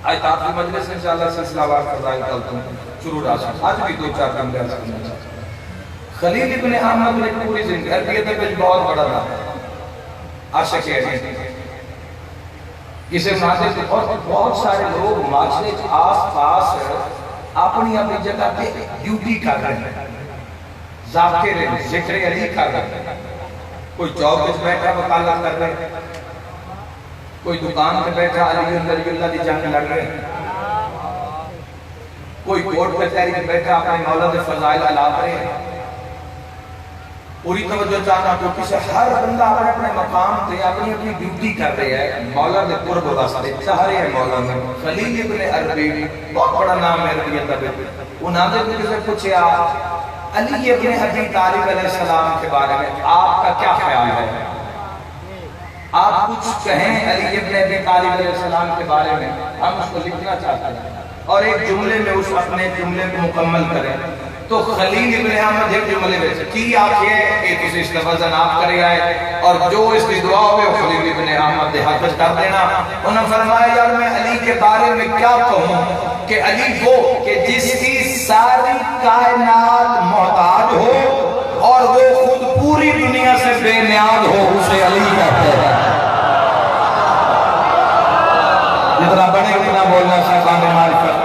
آج تاخیر مجلس انشاءاللہ سلسلہ وار فضائل کرتا ہوں شروع راشا. آج بھی دو چار کم گیا سکتا ہوں. خلیل ابن احمد نے پوری زندگی عربی ادب سے بہت بڑا نام ہے. عاشق ہے کسی مناظر سے بہت سارے لوگ معاشرے کے آس پاس اپنی جگہ پہ ڈیوٹی کر رہے ہیں، ذاکر ذکر علی کر رہے ہیں. کوئی چوک پہ بیٹھا وکالت کر رہے ہیں، کوئی دکان پہ بیٹھا علی اللہ دی جنگ لڑ رہے ہیں، کوئی کورٹ پہ تحریک پہ بیٹھا اپنے مولا دے فضائل علاق رہے ہیں. پوری توجہ چاہنا تو کسی ہر بندہ اپنے مقام تے اپنی ڈیوٹی کر رہے ہیں. مولا دے قرب واسطے چاہ رہے ہیں. مولا میں خلیل ابن عربی بہت بڑا نام ہے عربی ادب. انہاں نے کسی پوچھا علی ابن ابی طالب علیہ السلام کے بارے میں آپ کا کیا خیال ہے؟ آپ کچھ کہیں علی ابن ابی طالب علیہ السلام کے بارے میں، ہم اس کو لکھنا چاہتے ہیں اور ایک جملے میں اس اپنے جملے کو مکمل کریں. تو خلیل ابن احمد ایک جملے میں کی آکھے کہ کسی اس کا وزن آپ کرے آئے اور جو اس کی دعا ہوئے خلیل ابن احمد دے حق کر دینا. انہوں نے فرمایا یار میں علی کے بارے میں کیا کہوں کہ علی وہ کہ جس کی ساری کائنات محتاج ہو اور وہ خود پوری دنیا سے بے نیاز ہو، اسے علی کہتے ہیں. جتنا بڑے اتنا بولنا صاحبان معرفت.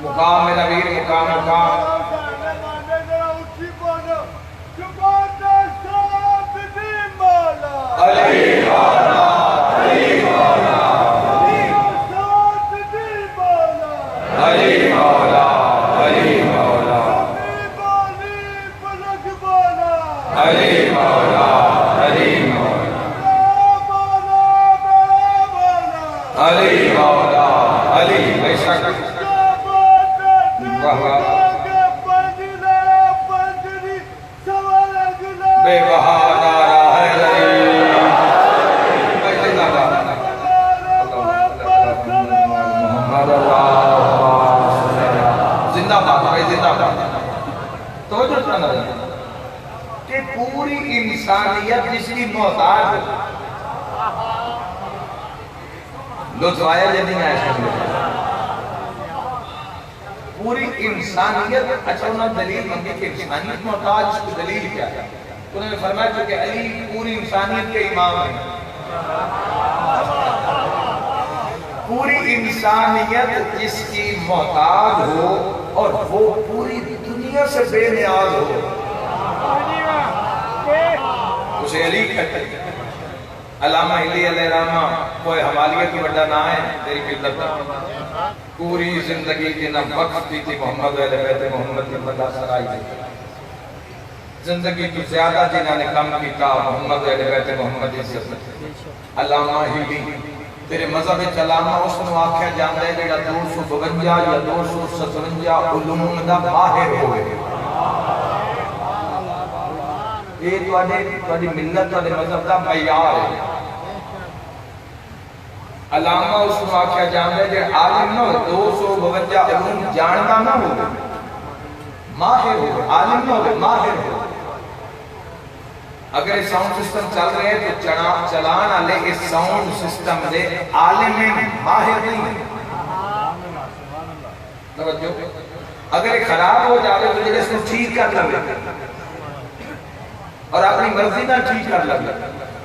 مقام نبیر مقام علی مولا علی مولا علی مولا علی مولا علی مولا علی مولا علی مولا علی بے شک بے بہا نعرہ حیدری. کہ پوری انسانیت جس کی محتاج ہو. لطف آیا جب نہیں آیا پوری انسانیت. اچھا انہوں نے دلیل منگی کہ انسانیت محتاج اس کی دلیل کیا ہے؟ انہوں نے فرمایا کہ علی پوری انسانیت کے امام ہیں. پوری انسانیت جس کی محتاج ہو اور وہ پوری دنیا سے بے نیاز ہو اسے علی کہتے ہیں. علامہ علی علیہ الرحمہ کوئی حوالیہ کی وڈا نہ ہے تیری قلت پوری زندگی کی نہ وقت کی تھی محمد علیہ بیت محمد کی مدہ سرائی تھی. زندگی کی زیادہ جنہاں نے کم کی تا محمد علیہ بیت محمد عزت. علامہ علی تیرے مذہب علامہ اس نے آکھیا جاندہ ہے جیڑا 252 یا 257 علوم دا باہر ہوئے. یہ توڑی ملت توڑی مذہب دا معیار ہے. علامہ اس نے آکھیا جاندہ ہے جیڑا عالم نہ ہو 252 علوم جانتا نہ ہو ماہر ہو. عالم نہ ہو ماہر ہو. اگر اس ساؤنڈ سسٹم چل رہے ہیں تو چلان آلے اس ساؤنڈ سسٹم دے عالم ماہر نہیں. اگر یہ خراب ہو جائے تو جلے اس کو ٹھیک کر لگے اور اپنی مرضی نہ ٹھیک کر لگے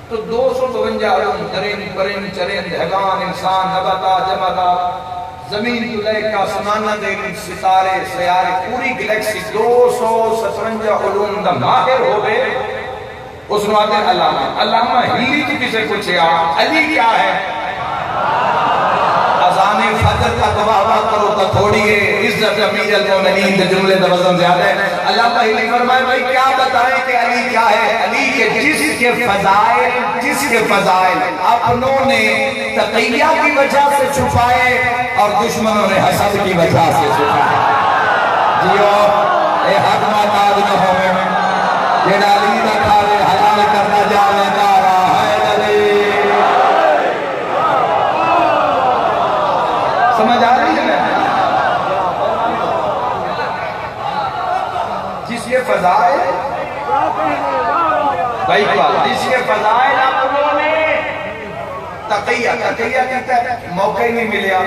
تو 252 علوم درین پرین چرین حیوان انسان نباتا جماتا زمین تلے کا سمانہ دین ستارے سیارے پوری گلیکسی 257 علوم دا ماہر ہوئے. اس نے آتے علامہ علامہ ہلی کی کسے پوچھے علی کیا ہے؟ اذان فجر کا دعا کرو تو تھوڑی ہے عزت امیر المومنین کے جملے دا وزن زیادہ ہے. علامہ ہلی فرمائے بھائی کیا بتائیں کہ علی کیا ہے؟ علی کے جس کے فضائل اپنوں نے تقیہ کی وجہ سے چھپائے اور دشمنوں نے حسد کی وجہ سے چھپائے. جیو اے حق ماتاد نہ ہوئے جیڑا علی دا کھارے حلال کرنا جانے دارا ہے علی. سمجھ آ رہی ہے جس کے فضائل بھائی جس کے فضائل اپنوں نے تقیہ کہتا ہے موقع ہی نہیں ملیا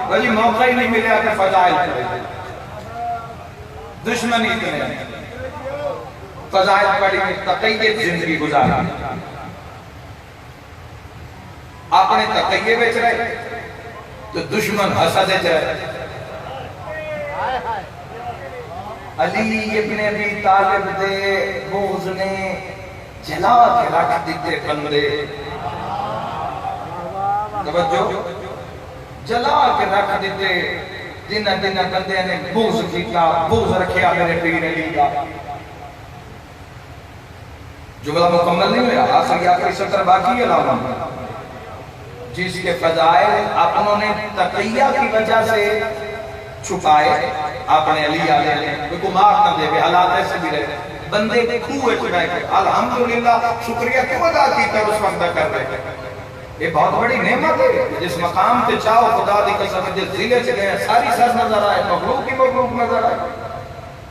ولی موقع ہی نہیں ملیا کہ فضائل دشمنی اتنے فضائل پڑی تقیہ زندگی گزاری اپنے تقیہ بچ رہے تو دشمن حسد چ رہے. علی ابن ابی طالب دے بغض نے جلا کے رکھ دیتے بندے. توجہ جلا کے رکھ دیتے دنہ بندے نے بغض کیتا بغض رکھیا میرے پیر علی کا. جملہ مکمل نہیں ہویا آخر یا آخری سطر باقی علامہ جس کے فضائل اپنوں نے تقیہ کی وجہ سے چھپائے اپنے علی آلے کوئی کو مار نہ دے بے حالات ایسے بھی رہے بندے کھوئے چھڑائے کے الحمدللہ شکریہ کیوں ادا کیتا ہے اس وقت کر رہے. یہ بہت بڑی نعمت ہے جس مقام تے چاہو خدا دی قسم جس ضلع سے گئے ساری سر نظر آئے مخلوق کی مخلوق نظر آئے.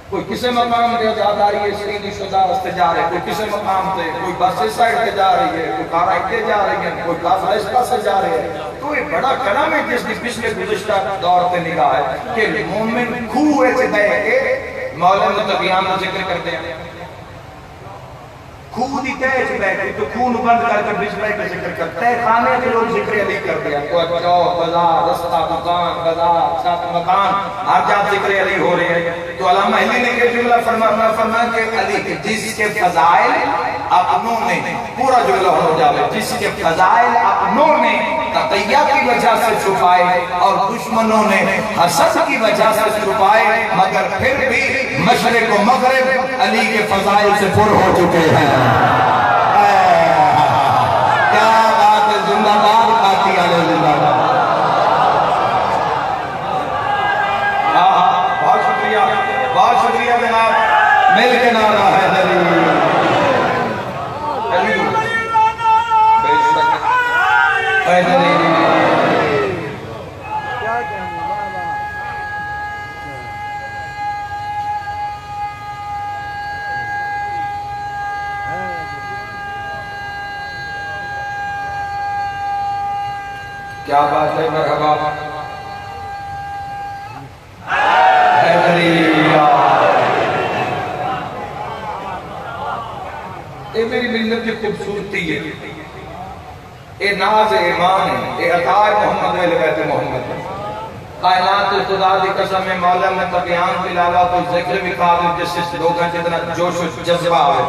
کوئی کسے مقام تے آزاد آ رہی ہے سیدھی شدہ رستے جا رہے کوئی کسے مقام تے کوئی بس اس سائڈ تے جا رہی ہے کوئی کارا اٹھے جا رہی ہے کوئی کافر اس پاس سے جا رہے ہیں. تو یہ بڑا کرم ہے جس کی پچھلے گزشتہ دور تے نگاہ ہے کہ مومن کھوئے سے دے کے مولا متقیان کا ذکر کرتے ہیں. خون ہی تیج بیٹھے تو خون بند کر کے بجلے کا ذکر کرتے ہیں خانے کے لوگ ذکر علی کرتے ہیں کوئی چوک بازار رستہ مکان بازار چھت مکان ہر جا ذکر علی ہو رہے ہیں. تو علامہ علی نے کہ جملہ فرما کہ علی جس کے فضائل اپنوں نے پورا جملہ ہو جاوے جس کے فضائل اپنوں نے تقیہ کی وجہ سے چھپائے اور دشمنوں نے حسد کی وجہ سے چھپائے مگر پھر بھی مشرق و مغرب علی کے فضائل سے پر ہو چکے ہیں. کیا بات ہے زندہ باد آتی علیہ زندہ باد. بہت شکریہ جناب مل کے نعرہ ہے کیا بات ہے، مرحبا اے میری ملت کی خوبصورتی ہے، اے ناز ایمان ہے، اے عطا محمد اہل بیت محمد ہے۔ کائنات خدا دی قسم ہے، مولا میں تبیان کے علاوہ کوئی ذکر بھی کھا دے جس سے لوگاں جتنا جوش و جذبہ ہے۔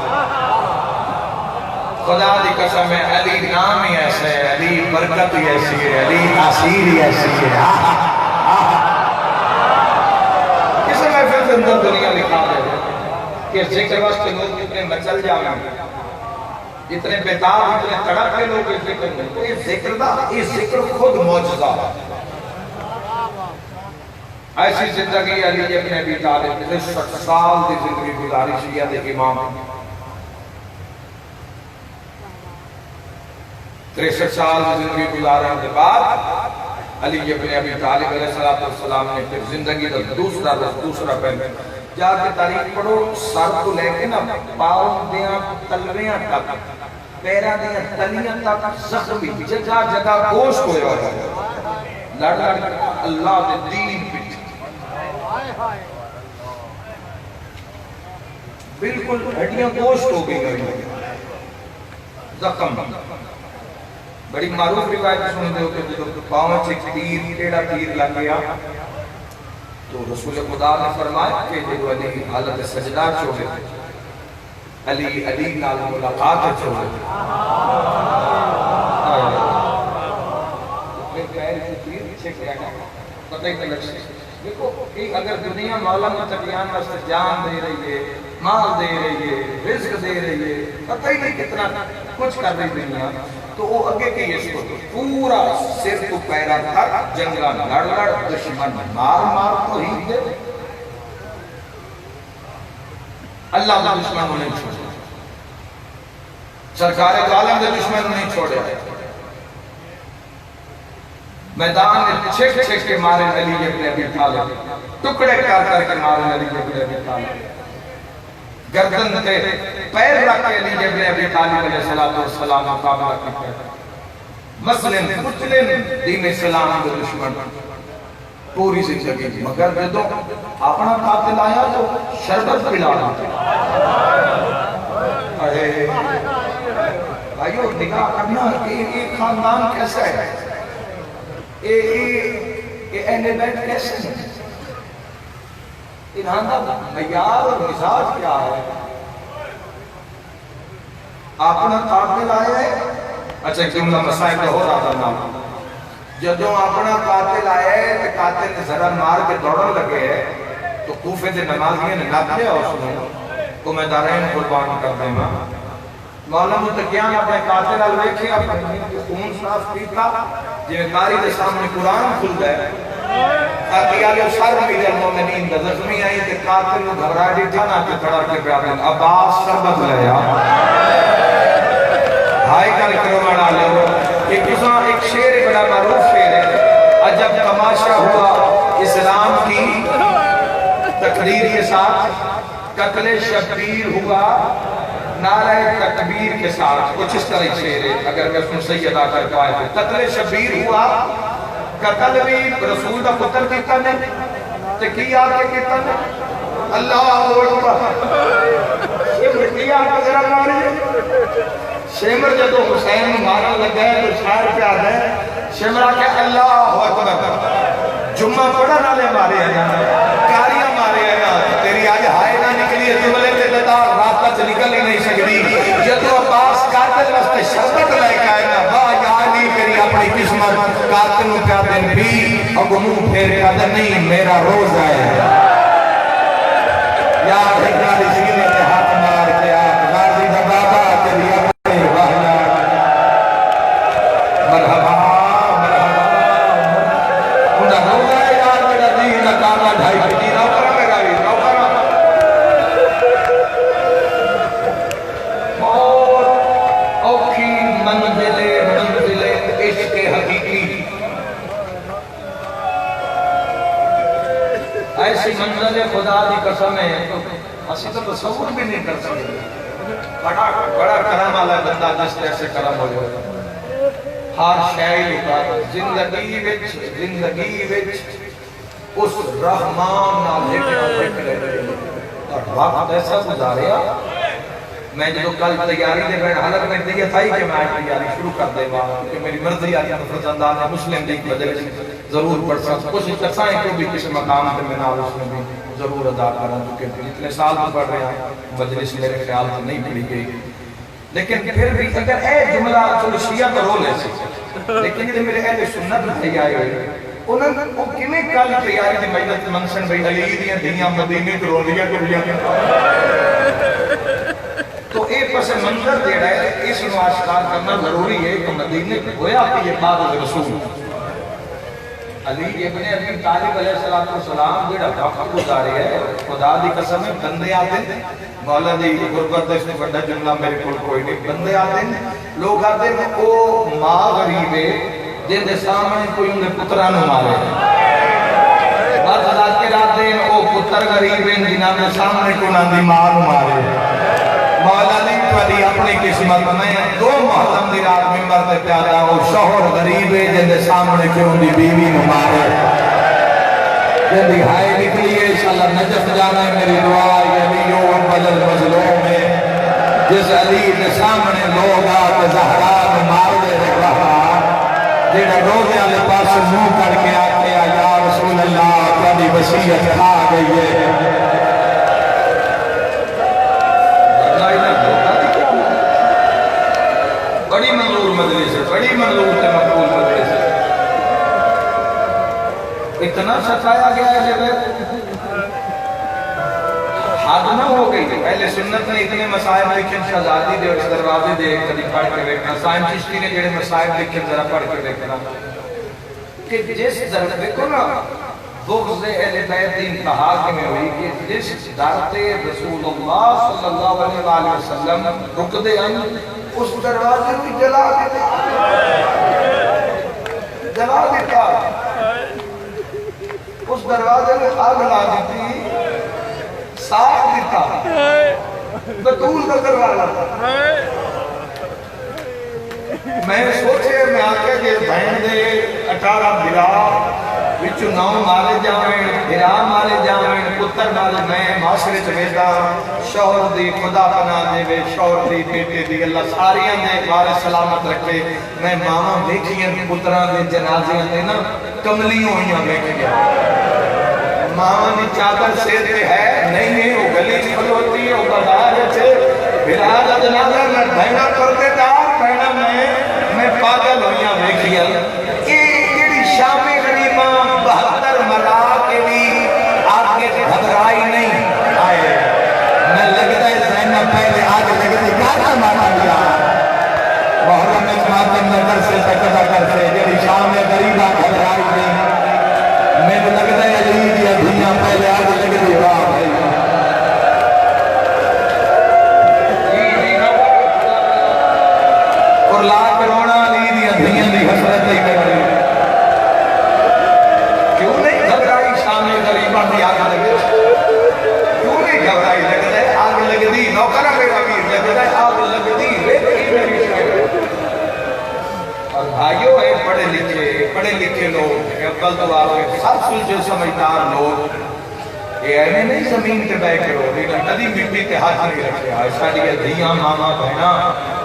خدا دی قسم ہے، علی نام ہی ایسا ہے، علی برکت ہی ایسی ہے، علی تاثیر ہی ایسی ہے۔ کسے محفل کے اندر دنیا لکھا دے کہ ذکر وقت لوگ اتنے مچل جائیں، اتنے بیتاب، اتنے تڑپ کے لوگ اس ذکر میں، یہ ذکر دا، یہ ذکر خود معجزہ ہے۔ ایسی زندگی علی ابن ابی طالب 63 سال دی زندگی گزاری شیعہ دے امام، 63 سال دی زندگی گزارنے کے بعد علی ابن ابی طالب علیہ السلام نے پھر زندگی کا دوسرا پہلے جا کے تاریخ پڑھو، سر کو لے کے نا پاؤں دیاں تلویاں تک، پیرا دیاں تلیاں تک زخمی، جگہ جگہ گوشت ہوئے ہوئے، لڑ لڑ اللہ دے دین پہ بالکل ہڈیاں گوشت ہو گئی، زخم۔ بڑی معروف روایت سن دے ہوتے جو پاؤں سے تیر، ٹیڑا تیر لگ گیا تو رسول خدا نے فرمایا کہ جو علی حالت سجدہ چھوڑے، علی نال ملاقات چھوڑے، پیر سے تیر چھک رہا ہے، پتہ ہی تلک سے دیکھو کہ اگر دنیا مولا متقیان واسطے جان دے رہی ہے، مال دے رہی ہے، رزق دے رہی ہے، پتہ ہی نہیں کتنا کچھ کر رہی دنیا، تو وہ اگے کی اس کو پورا سر تو پیرا تک جنگا لڑ لڑ دشمن مار تو ہی دے، اللہ کا دشمن نہیں چھوڑے، سرکار عالم کے دشمن نہیں چھوڑے، میدان میں چھک چھک کے مارے علی ابن ابی طالب، ٹکڑے کر کے مارے علی ابن ابی طالب، گردن تے پیر رکھ کے علی ابن ابی طالب علیہ السلام مقابلہ کرتے ہیں، مسلم کچلن دین اسلام کے دشمن پوری زندگی، مگر جدوں اپنا قاتل آیا تو شربت پلا دیتے، بھائیو نگاہ کرنا کہ یہ خاندان کیسا ہے، یہ اہل بیت کیسے ہیں، انہاں دا معیار اور مزاج کیا ہے، اپنا قاتل آیا ہے، اچھا ایک جملہ مسائل کا ہو رہا تھا نام، جدوں اپنا قاتل آیا ہے کہ قاتل نے ذرا مار کے دوڑن لگے ہے تو کوفے دے نمازیوں نے نہ دیا اس نے کو میں دارین قربان کر دیں گا، مولا متقیان اپنے قاتل الویکھے اپنے خون صاف پیتا جنہیں کاری دے سامنے قرآن کھل گئے اقیال سر میل المومنین دا زخمی آئی کہ قاتل نے گھبرا دیتا نہ کہ کھڑا کے پیادن عباس شربت لیا بھائی کا اکرمان آلے ہو ایک شعر بڑا معروف شعر ہے، عجب تماشا ہوا اسلام کی تقدیر کے ساتھ، قتل شبیر ہوا نعرہ تکبیر کے ساتھ، کچھ اس طرح شعر ہے اگر میں اس میں صحیح ادا کر پائے تو قتل شبیر ہوا، قتل بھی رسول کا قتل کیتا نہیں تکی آگے کیتا نہیں، اللہ اکبر شمر کیا آگے ذرا ماری شمر جدو حسین مارا لگا ہے تو شاعر پہ آدھا ہے شمرہ کہ اللہ اکبر جمعہ پڑھا نہ لے مارے ہیں کاریاں مارے ہیں تیری آج ہائے نہ نکلی ہے جملے تے لتا رابطہ سے نکل ہی نہیں سکتی جدو عباس قاتل واسطے شربت لے کے آئے نا واہ یعنی تیری اپنی قسمت قاتل کا دن بھی اب منہ پھیر کا دن نہیں میرا روز آئے یا بھگاری سینے کے ہاتھ مار کے آت غازی کا بابا تیری اپنے واہنا مرحبا مرحبا انہا روز آئے یار میرا دین کاما ڈھائی پتی نوکرہ میرا بھی نوکرہ اور اوکھی منزل عشق حقیقی ایسی منزل خدا دی قسم ہے اسی تو تصور بھی نہیں کر سکتے بڑا کرم والا بندہ جس طرح سے کرم ہو جائے ہر شے زندگی وچ اس رحمان نال ذکر اور وقت ایسا گزاریا میں جو کل تیاری دے بیٹھ حالت میں دیئے تھا ہی کہ میں تیاری شروع کر دے گا کہ میری مرضی آتی ہے فرزندان ہے مسلم دیکھ وجہ ضرور پڑھ سکتا کوشش کرتا ہے کہ بھی کسی مقام پہ میں نال اس میں بھی ضرور ادا کروں کیونکہ اتنے سال تو پڑھ رہے ہیں مجلس میرے خیال سے نہیں پڑھی گئی لیکن پھر بھی اگر اے جملہ چلو شیعہ کا رول ہے لیکن یہ میرے اہل سنت میں آئے ہوئے انہوں نے کنے کل تیاری دی مجلس منشن بھئی علی دیاں دنیا مدینے کرونیاں کبھیاں تو ایک پس منظر دے رہا ہے اس نو آشکار کرنا ضروری ہے کہ مدینے ہویا کہ یہ بات رسول علی ابن ابی طالب علیہ السلام جڑا وقت گزارے ہے خدا دی قسم ہے بندے آتے مولا دی غربت دے سے بڑا جملہ میرے کول کوئی نہیں بندے آتے لوگ آتے ہیں او ماں غریب ہے جن دے سامنے کوئی انہیں پتران مارے بعض ذاکر آتے ہیں او پتر غریب ہیں جنہاں دے سامنے کوئی انہیں دی ماں مارے مولا نے پڑھی اپنی قسمت میں دو محرم دی رات ممبر تے پیادا وہ شوہر غریب ہے جن دے سامنے کیوں دی بیوی مارے جن دی ہائے نکلی ہے انشاءاللہ نجف جانا ہے میری دعا یہ علی اول المظلوم ہے جس علی کے سامنے لوگ آتے زہرا میں مار دے رہا جنہا روزے آلے پاس منہ کر کے آتے یا رسول اللہ تیری وصیت کھا گئی ہے بڑی منظور مجلس ہے بڑی منظور سے مقبول مجلس ہے اتنا ستایا گیا ہے جب حد نہ ہو گئی پہلے سنت نے اتنے مسائل لکھن شہزادی دے اور اس دروازے دے کبھی پڑھ کے دیکھنا سائن چشتی نے جڑے مسائل لکھن ذرا پڑھ کے دیکھنا کہ جس دروازے کو نا بغض اہل بیت انتہا کے میں ہوئی کہ جس درد رسول اللہ صلی اللہ علیہ وسلم رک دے ہم اس دروازے کو جلا دیتا اس دروازے میں آگ لا دیتی ساتھ دیتا بطول کا دروازہ میں سوچے میں آکے کہ بہن دے 18 بلا وچو 9 مارے جاویں بھرا مارے جاویں پتر مارے میں معاشرے چویدہ شوہر دی خدا پناہ دے وے شوہر دی بیٹے دی اللہ ساریاں دے بارے سلامت رکھے میں ماما دیکھیں پتران دے جنازیاں دے نا کملی ہوئیاں دیکھیں ماما دی چادر سے دے ہے نہیں ہے وہ گلی چھل ہوتی ہے وہ بازار ہے بھرا دا جنازہ میں بہنا کرتے دار بہنا میں پاگل ہوئیاں دیکھیں یہ شام غریبہ 72 مرا کے بھی آگے گھبرائی نہیں آئے میں لگتا ہے زینہ پہلے آگے لگتی کیا مانا دیا محرم میں ماتم نظر سے تقضا کرتے جیڑی شام غریبہ گھبرائی نہیں میں لگتا ہے علی دیا دنیا پہلے آگے لگتی واہ بھائی اور لا کرونا علی دیا دنیا دی حسرت نہیں کر رہی بھائیوں ہے پڑھے لکھے لوگ اقبل تو آپ کے سب سلجھے سمجھدار لوگ یہ ایمیں نہیں زمین تے بے کرو لیکن کدی مٹی تے ہاتھ نہیں رکھے ایسا لیا دھیاں ماما بہنا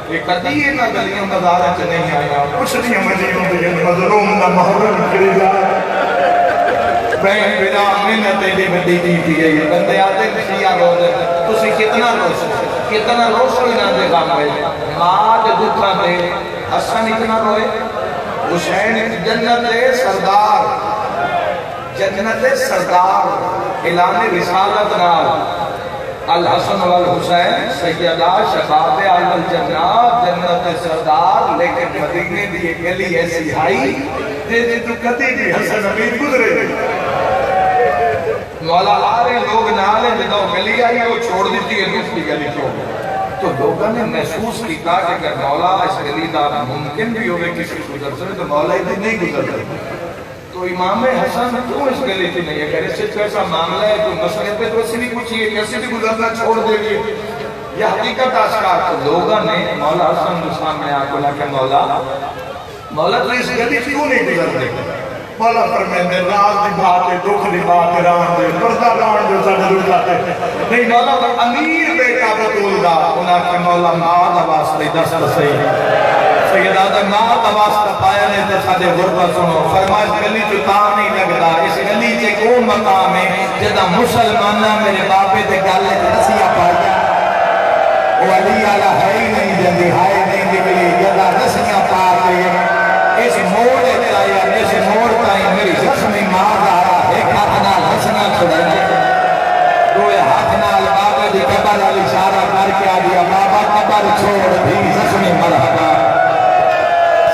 یہ کدی یہ نہ گلیاں بازارت نہیں آیا کچھ نہیں مجھے دیا مظلوم نہ محرم کرے گا بہن بلا محنت دی بڑی دیتی ہے یہ بندے آتے شیعہ روز تسی کتنا روشنی نہ دے گا ماں دے دکھا دے حسن اتنا روئے حسین جنت سردار اعلان رسالت نال الحسن والحسین سیدہ شباب اہل الجنات جنت سردار لیکن مدینے دی ایک گلی ایسی آئی جیسے تو کتی بھی حسن امیر گزرے مولا آرے لوگ نالے جدو گلی آئی وہ چھوڑ دیتی ہے دوسری گلی چھوڑ تو لوگوں نے محسوس کیا کہ اگر مولا اس گلی دا ممکن بھی ہوئے کسی گزر سکے تو مولا ادھر نہیں گزر سکے تو امام حسن کیوں اس گلی تھی نہیں ہے اگر اس سے ایسا معاملہ ہے تو مسئلے پہ تو اسی نہیں پوچھئے کیسے بھی گزرنا چھوڑ دے گی یہ حقیقت آشکار تو لوگوں نے مولا حسن کے سامنے آکولا کہ مولا مولا تو اس گلی کیوں نہیں گزرتے؟ مولا فرمائندے راز دی بات ہے، دکھ دی بات ہے، ران دے پردہ ران دے سارے دکھ جاتے نہیں مولا تو امیر بیٹا بطول دا انہاں کہ مولا ماں دا واسطے دست صحیح سیدہ دا ماں دا واسطہ پایا نے تے سادے غربت سنو فرمائش گلی جو تاں نہیں لگدا اس گلی چے کو مقام ہے جدا مسلمانہ میرے باپے تے گالے تے رسیہ پایا وہ علی آلہ ہے ہی نہیں جندی ہائے نہیں نکلی جدا رسیہ پایا اس موڑ چاہیا اس موڑ تائیں میری زخمی ماں دارا ایک ہاتھ نال ہسنا چھڑائے روئے ہاتھ نال بابا دی قبر علی اشارہ کر کے آ دیا بابا قبر چھوڑ بھی زخمی مرحبا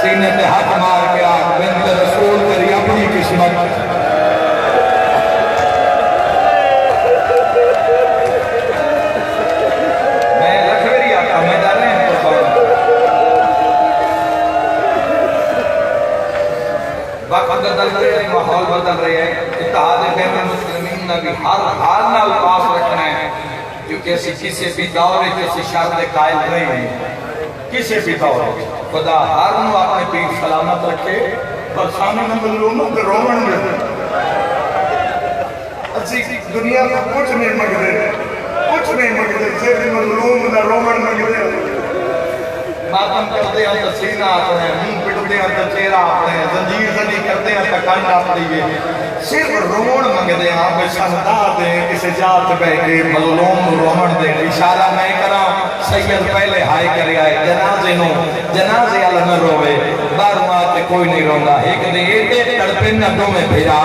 سینے پہ ہاتھ مار کے آگ بنت رسول تیری اپنی قسمت میں لکھوری آتا میں جا رہے ہیں وقت بدل رہے ہیں ماحول بدل رہے ہیں اتحاد بین المسلمین نے بھی ہر حال نہ پاس رکھنا ہے کیونکہ اسی کسی بھی دور کسی شرط قائل نہیں ہیں کسی بھی دور خدا ہر نو اپنے پیر سلامت رکھے اور سامنے مظلوموں کے رومن میں اسی دنیا کو کچھ نہیں مگدے صرف مظلوم نہ رومن مگدے ماتم کرتے ہیں تو سینہ آتے ہیں منہ پٹتے ہیں تو چہرہ آتے ہیں زنجیر زنی کرتے ہیں تو کنڈ آتی ہے صرف روڑ منگتے ہیں آپ شہدہ دیں کسی جات بہ کے مظلوم رومن دیں اشارہ میں کرا سید پہلے ہائے کرے آئے جنازے اللہ نہ روے باروں آتے کوئی نہیں روندہ ایک دن ایتے تڑپن نٹوں میں بھیرا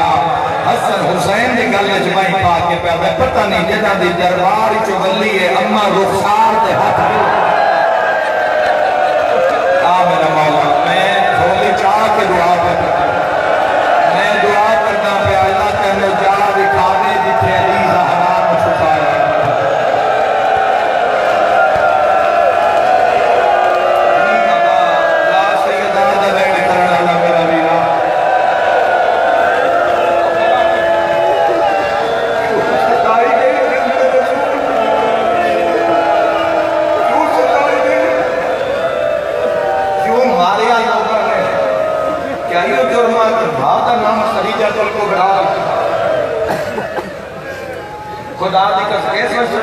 حسن حسین دی گل جبائیں پا کے پیدا پتہ نہیں جنہ دی دربار چو گلی ہے اما رخسار تے ہاتھ میرا مولا میں تھوڑی چاہ کے دعا کرتا میں دعا کرتا پہ اللہ کا نجات دکھانے جتنے علی زہرا کو چھپایا لا سیدہ دبیڑ کرنا اللہ میرا ویرا خدا دی قسم اس وقت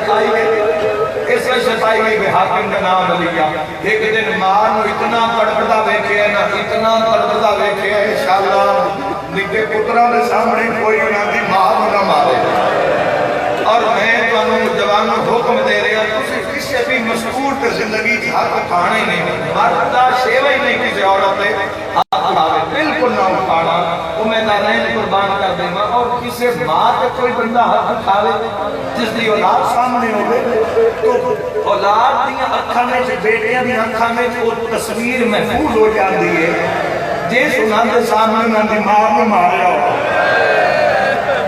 شتائی گئی کہ حاکم کا نام لیا ایک دن ماں نو اتنا تڑپتا بیٹھے ہے نا اتنا تڑپتا بیٹھے ہے انشاءاللہ نکے پترہ دے سامنے کوئی انہاں دی ماں نہ مارے اور میں تو انہوں جوانوں حکم دے رہے ہیں تُسے کسی بھی مشکور تے زندگی کی حق کھانا ہی نہیں مردہ شیوہ ہی نہیں کسی عورت ہے حق کھاوے بالکل نہ اٹھانا وہ میں دارین قربان کر دیں گا اور کسی ماں تے کوئی بندہ حق کھاوے جس دی اولاد سامنے ہوئے تو اولاد دیا اکھا میں سے بیٹیاں دیا اکھا میں وہ تصویر محفوظ ہو جاتی ہے جیس انہاں دے سامنے انہاں دی ماں میں مارے ہو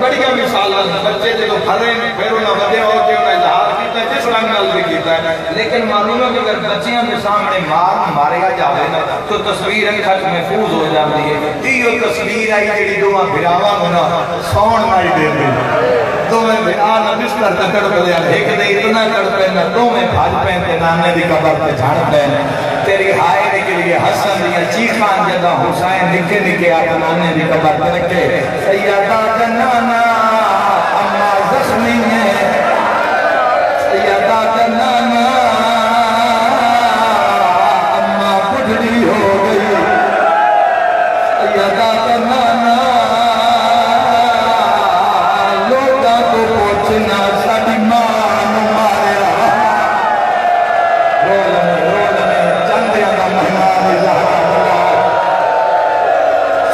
بڑیاں مثالہ بچے جدو پھرے پھر انہاں ودے ہو کے انہاں اظہار کیتا ہے جس رنگ نال بھی کیتا ہے لیکن معلوم ہے کہ اگر بچیاں کے سامنے ماریا جاوے نا تو تصویر اکھا محفوظ ہو جاتی ہے یہ تصویر آئی جڑی دو بھراواں ہونا سون نائی دے دے دو میں بھرا نہ بستر تکڑ پہ ایک دے اتنا کڑ پہ نہ دو میں بھاج پہ تے نانے دی قبر تے جھڑ پہ تیری ہائے نکلی حسن دیا چیخان جدا حسین نکے نکے آتا نانے دی قبر تے رکھے سیدہ جنانا اما زخمی ہے سیدہ جنانا اما بڑھڑی ہو گئی سیدہ جنانا لوگا کو پوچھنا ساڑی ماں ماریا رولنے جندیاں دا مہمان زہرا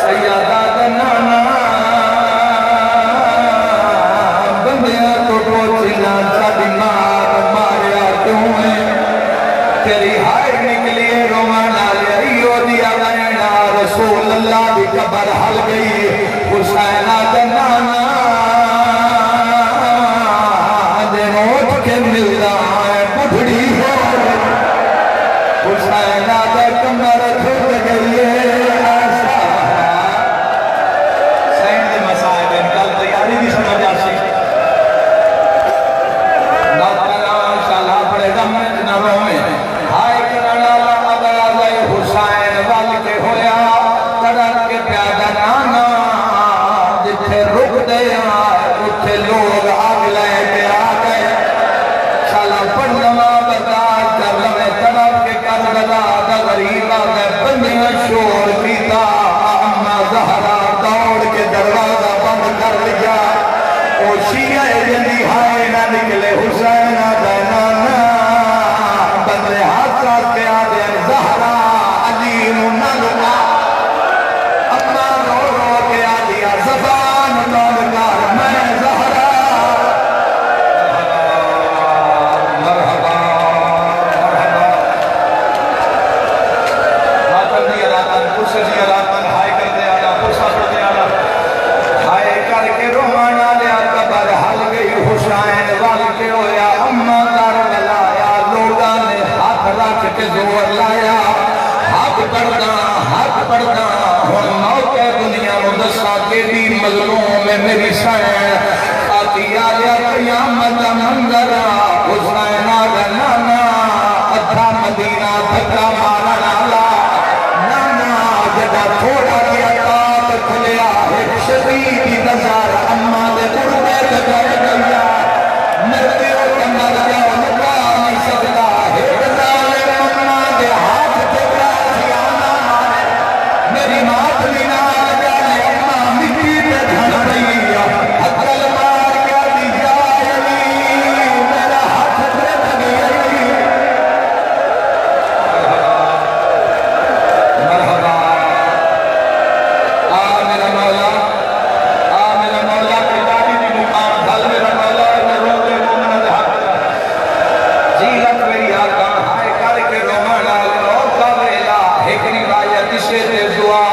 سیدہ جنانا بندیاں کو پوچھنا ساڑی ماں ماریا کیوں ہے تیری ہائے نکلی رومانا لیو دیا لینا رسول اللہ دی قبر حل گئی حسینہ جنانا دے روٹ کے ملدا ہے بڑھڑی ہو حسینہ دے کمر کھٹ گئی ہے سین دے مسائب انکال تیاری بھی سمجھ آسی نوکرہ انشاءاللہ پڑے گا میں نہ روئے ہائے کرانا اللہ حسین وال کے ہویا کے زور لایا حق پڑھدا ہن موقع دنیا نو دسا کہ دی مظلوم ہے میری سین آتی آیا قیامت منظر حسین آگا نانا ادھا مدینہ دھکا مارا نالا نانا جدا تھوڑا کیا تاب کھلیا ایک شدیدی نظر اما دے قربے دگر گیا مرتے ہو تمر جاؤ نکا نہیں سکتا ایک ظالم اما دے ہاتھ جگرا تھیانا مارے میری مات لینا جانے اما مٹی پہ دھن رہی حقل مار کیا دی جائے میرا ہاتھ پہ دھگئی مرحبا میرا مولا کی دادی دی مقام دھل میرا مولا روز مومن دے حق جیلت میری آقا ہائے کر کے رومنا روکا ویلا ایک روایت اسے دے دعا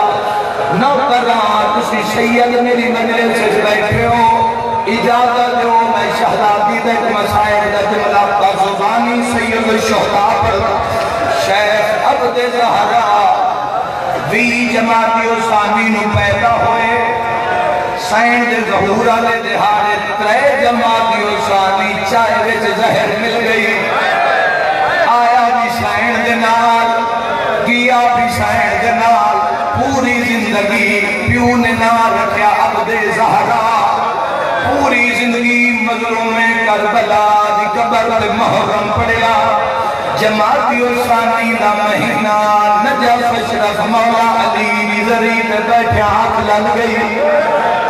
نو کران تسی سید میری مجلس سے بیٹھے ہو اجازت دو میں شہزادی دے مسائل دا جملہ کا زبانی سید الشہداء پر شیخ عبد زہرا وی جماعتی و ثانی نو پیدا ہوئے سائن دے ظہورہ لے دہارے ترے جماعتی و ثانی چائے وچ زہر مل گئی آیا بھی سائن دے نال گیا بھی سائن دے نال پوری زندگی پیو نے نال رکھیا عبد زہرا پوری زندگی مظلوم کربلا دی قبر دے محرم پڑیا جماعتی و ثانی دا مہینہ نجف اشرف مولا علی ذری پہ بیٹھے ہاتھ لگ گئی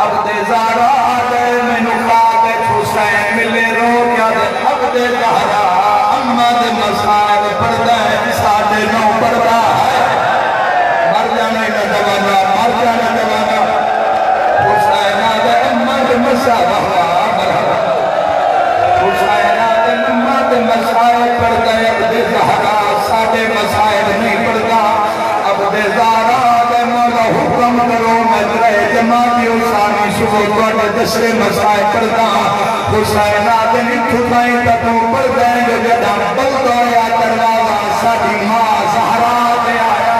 عبد زہرا دے میں نقاب حسین ملے رو کیا دے عبد زہرا اما دے مسائل پڑھتا ہے ساڑھے نو پڑھتا ہے مر جانے کا جوانا حسین دے اما دے مسائل حسین دے اما دے مسائل پڑھتا ہے عبد زہرا ساڑھے مسائل نہیں پڑھتا عبد زہرا دے مولا حکم کرو میں ترے جماعتی و ثانی صبح کوڑے دسرے مسائل پڑھتا حسین آدھے نٹھو بھائی تکو پڑھ دیں جو جدہ بلدو یا دروازہ ساڑھی ماں زہرا دے آیا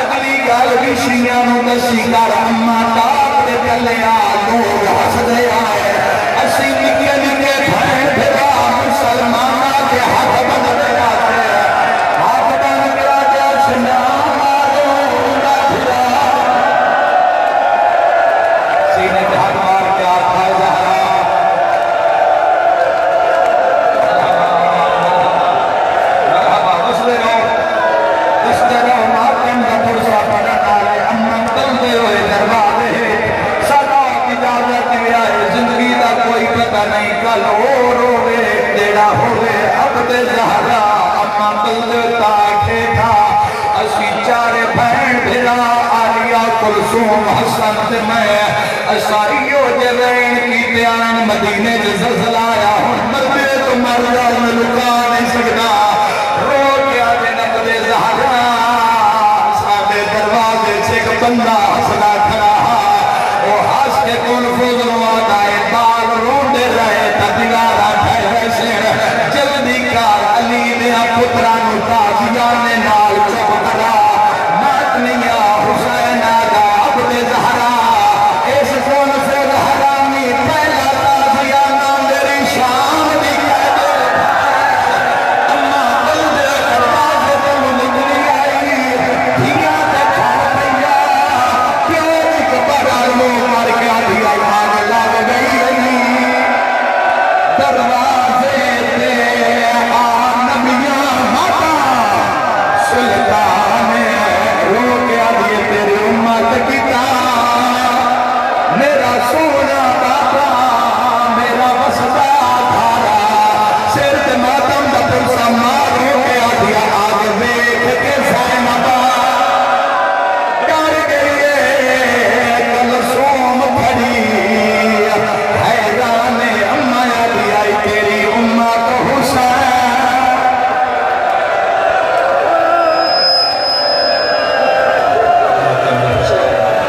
اگلی گال بھی شیعانوں دسی کر اما تاپ دے کلیا دو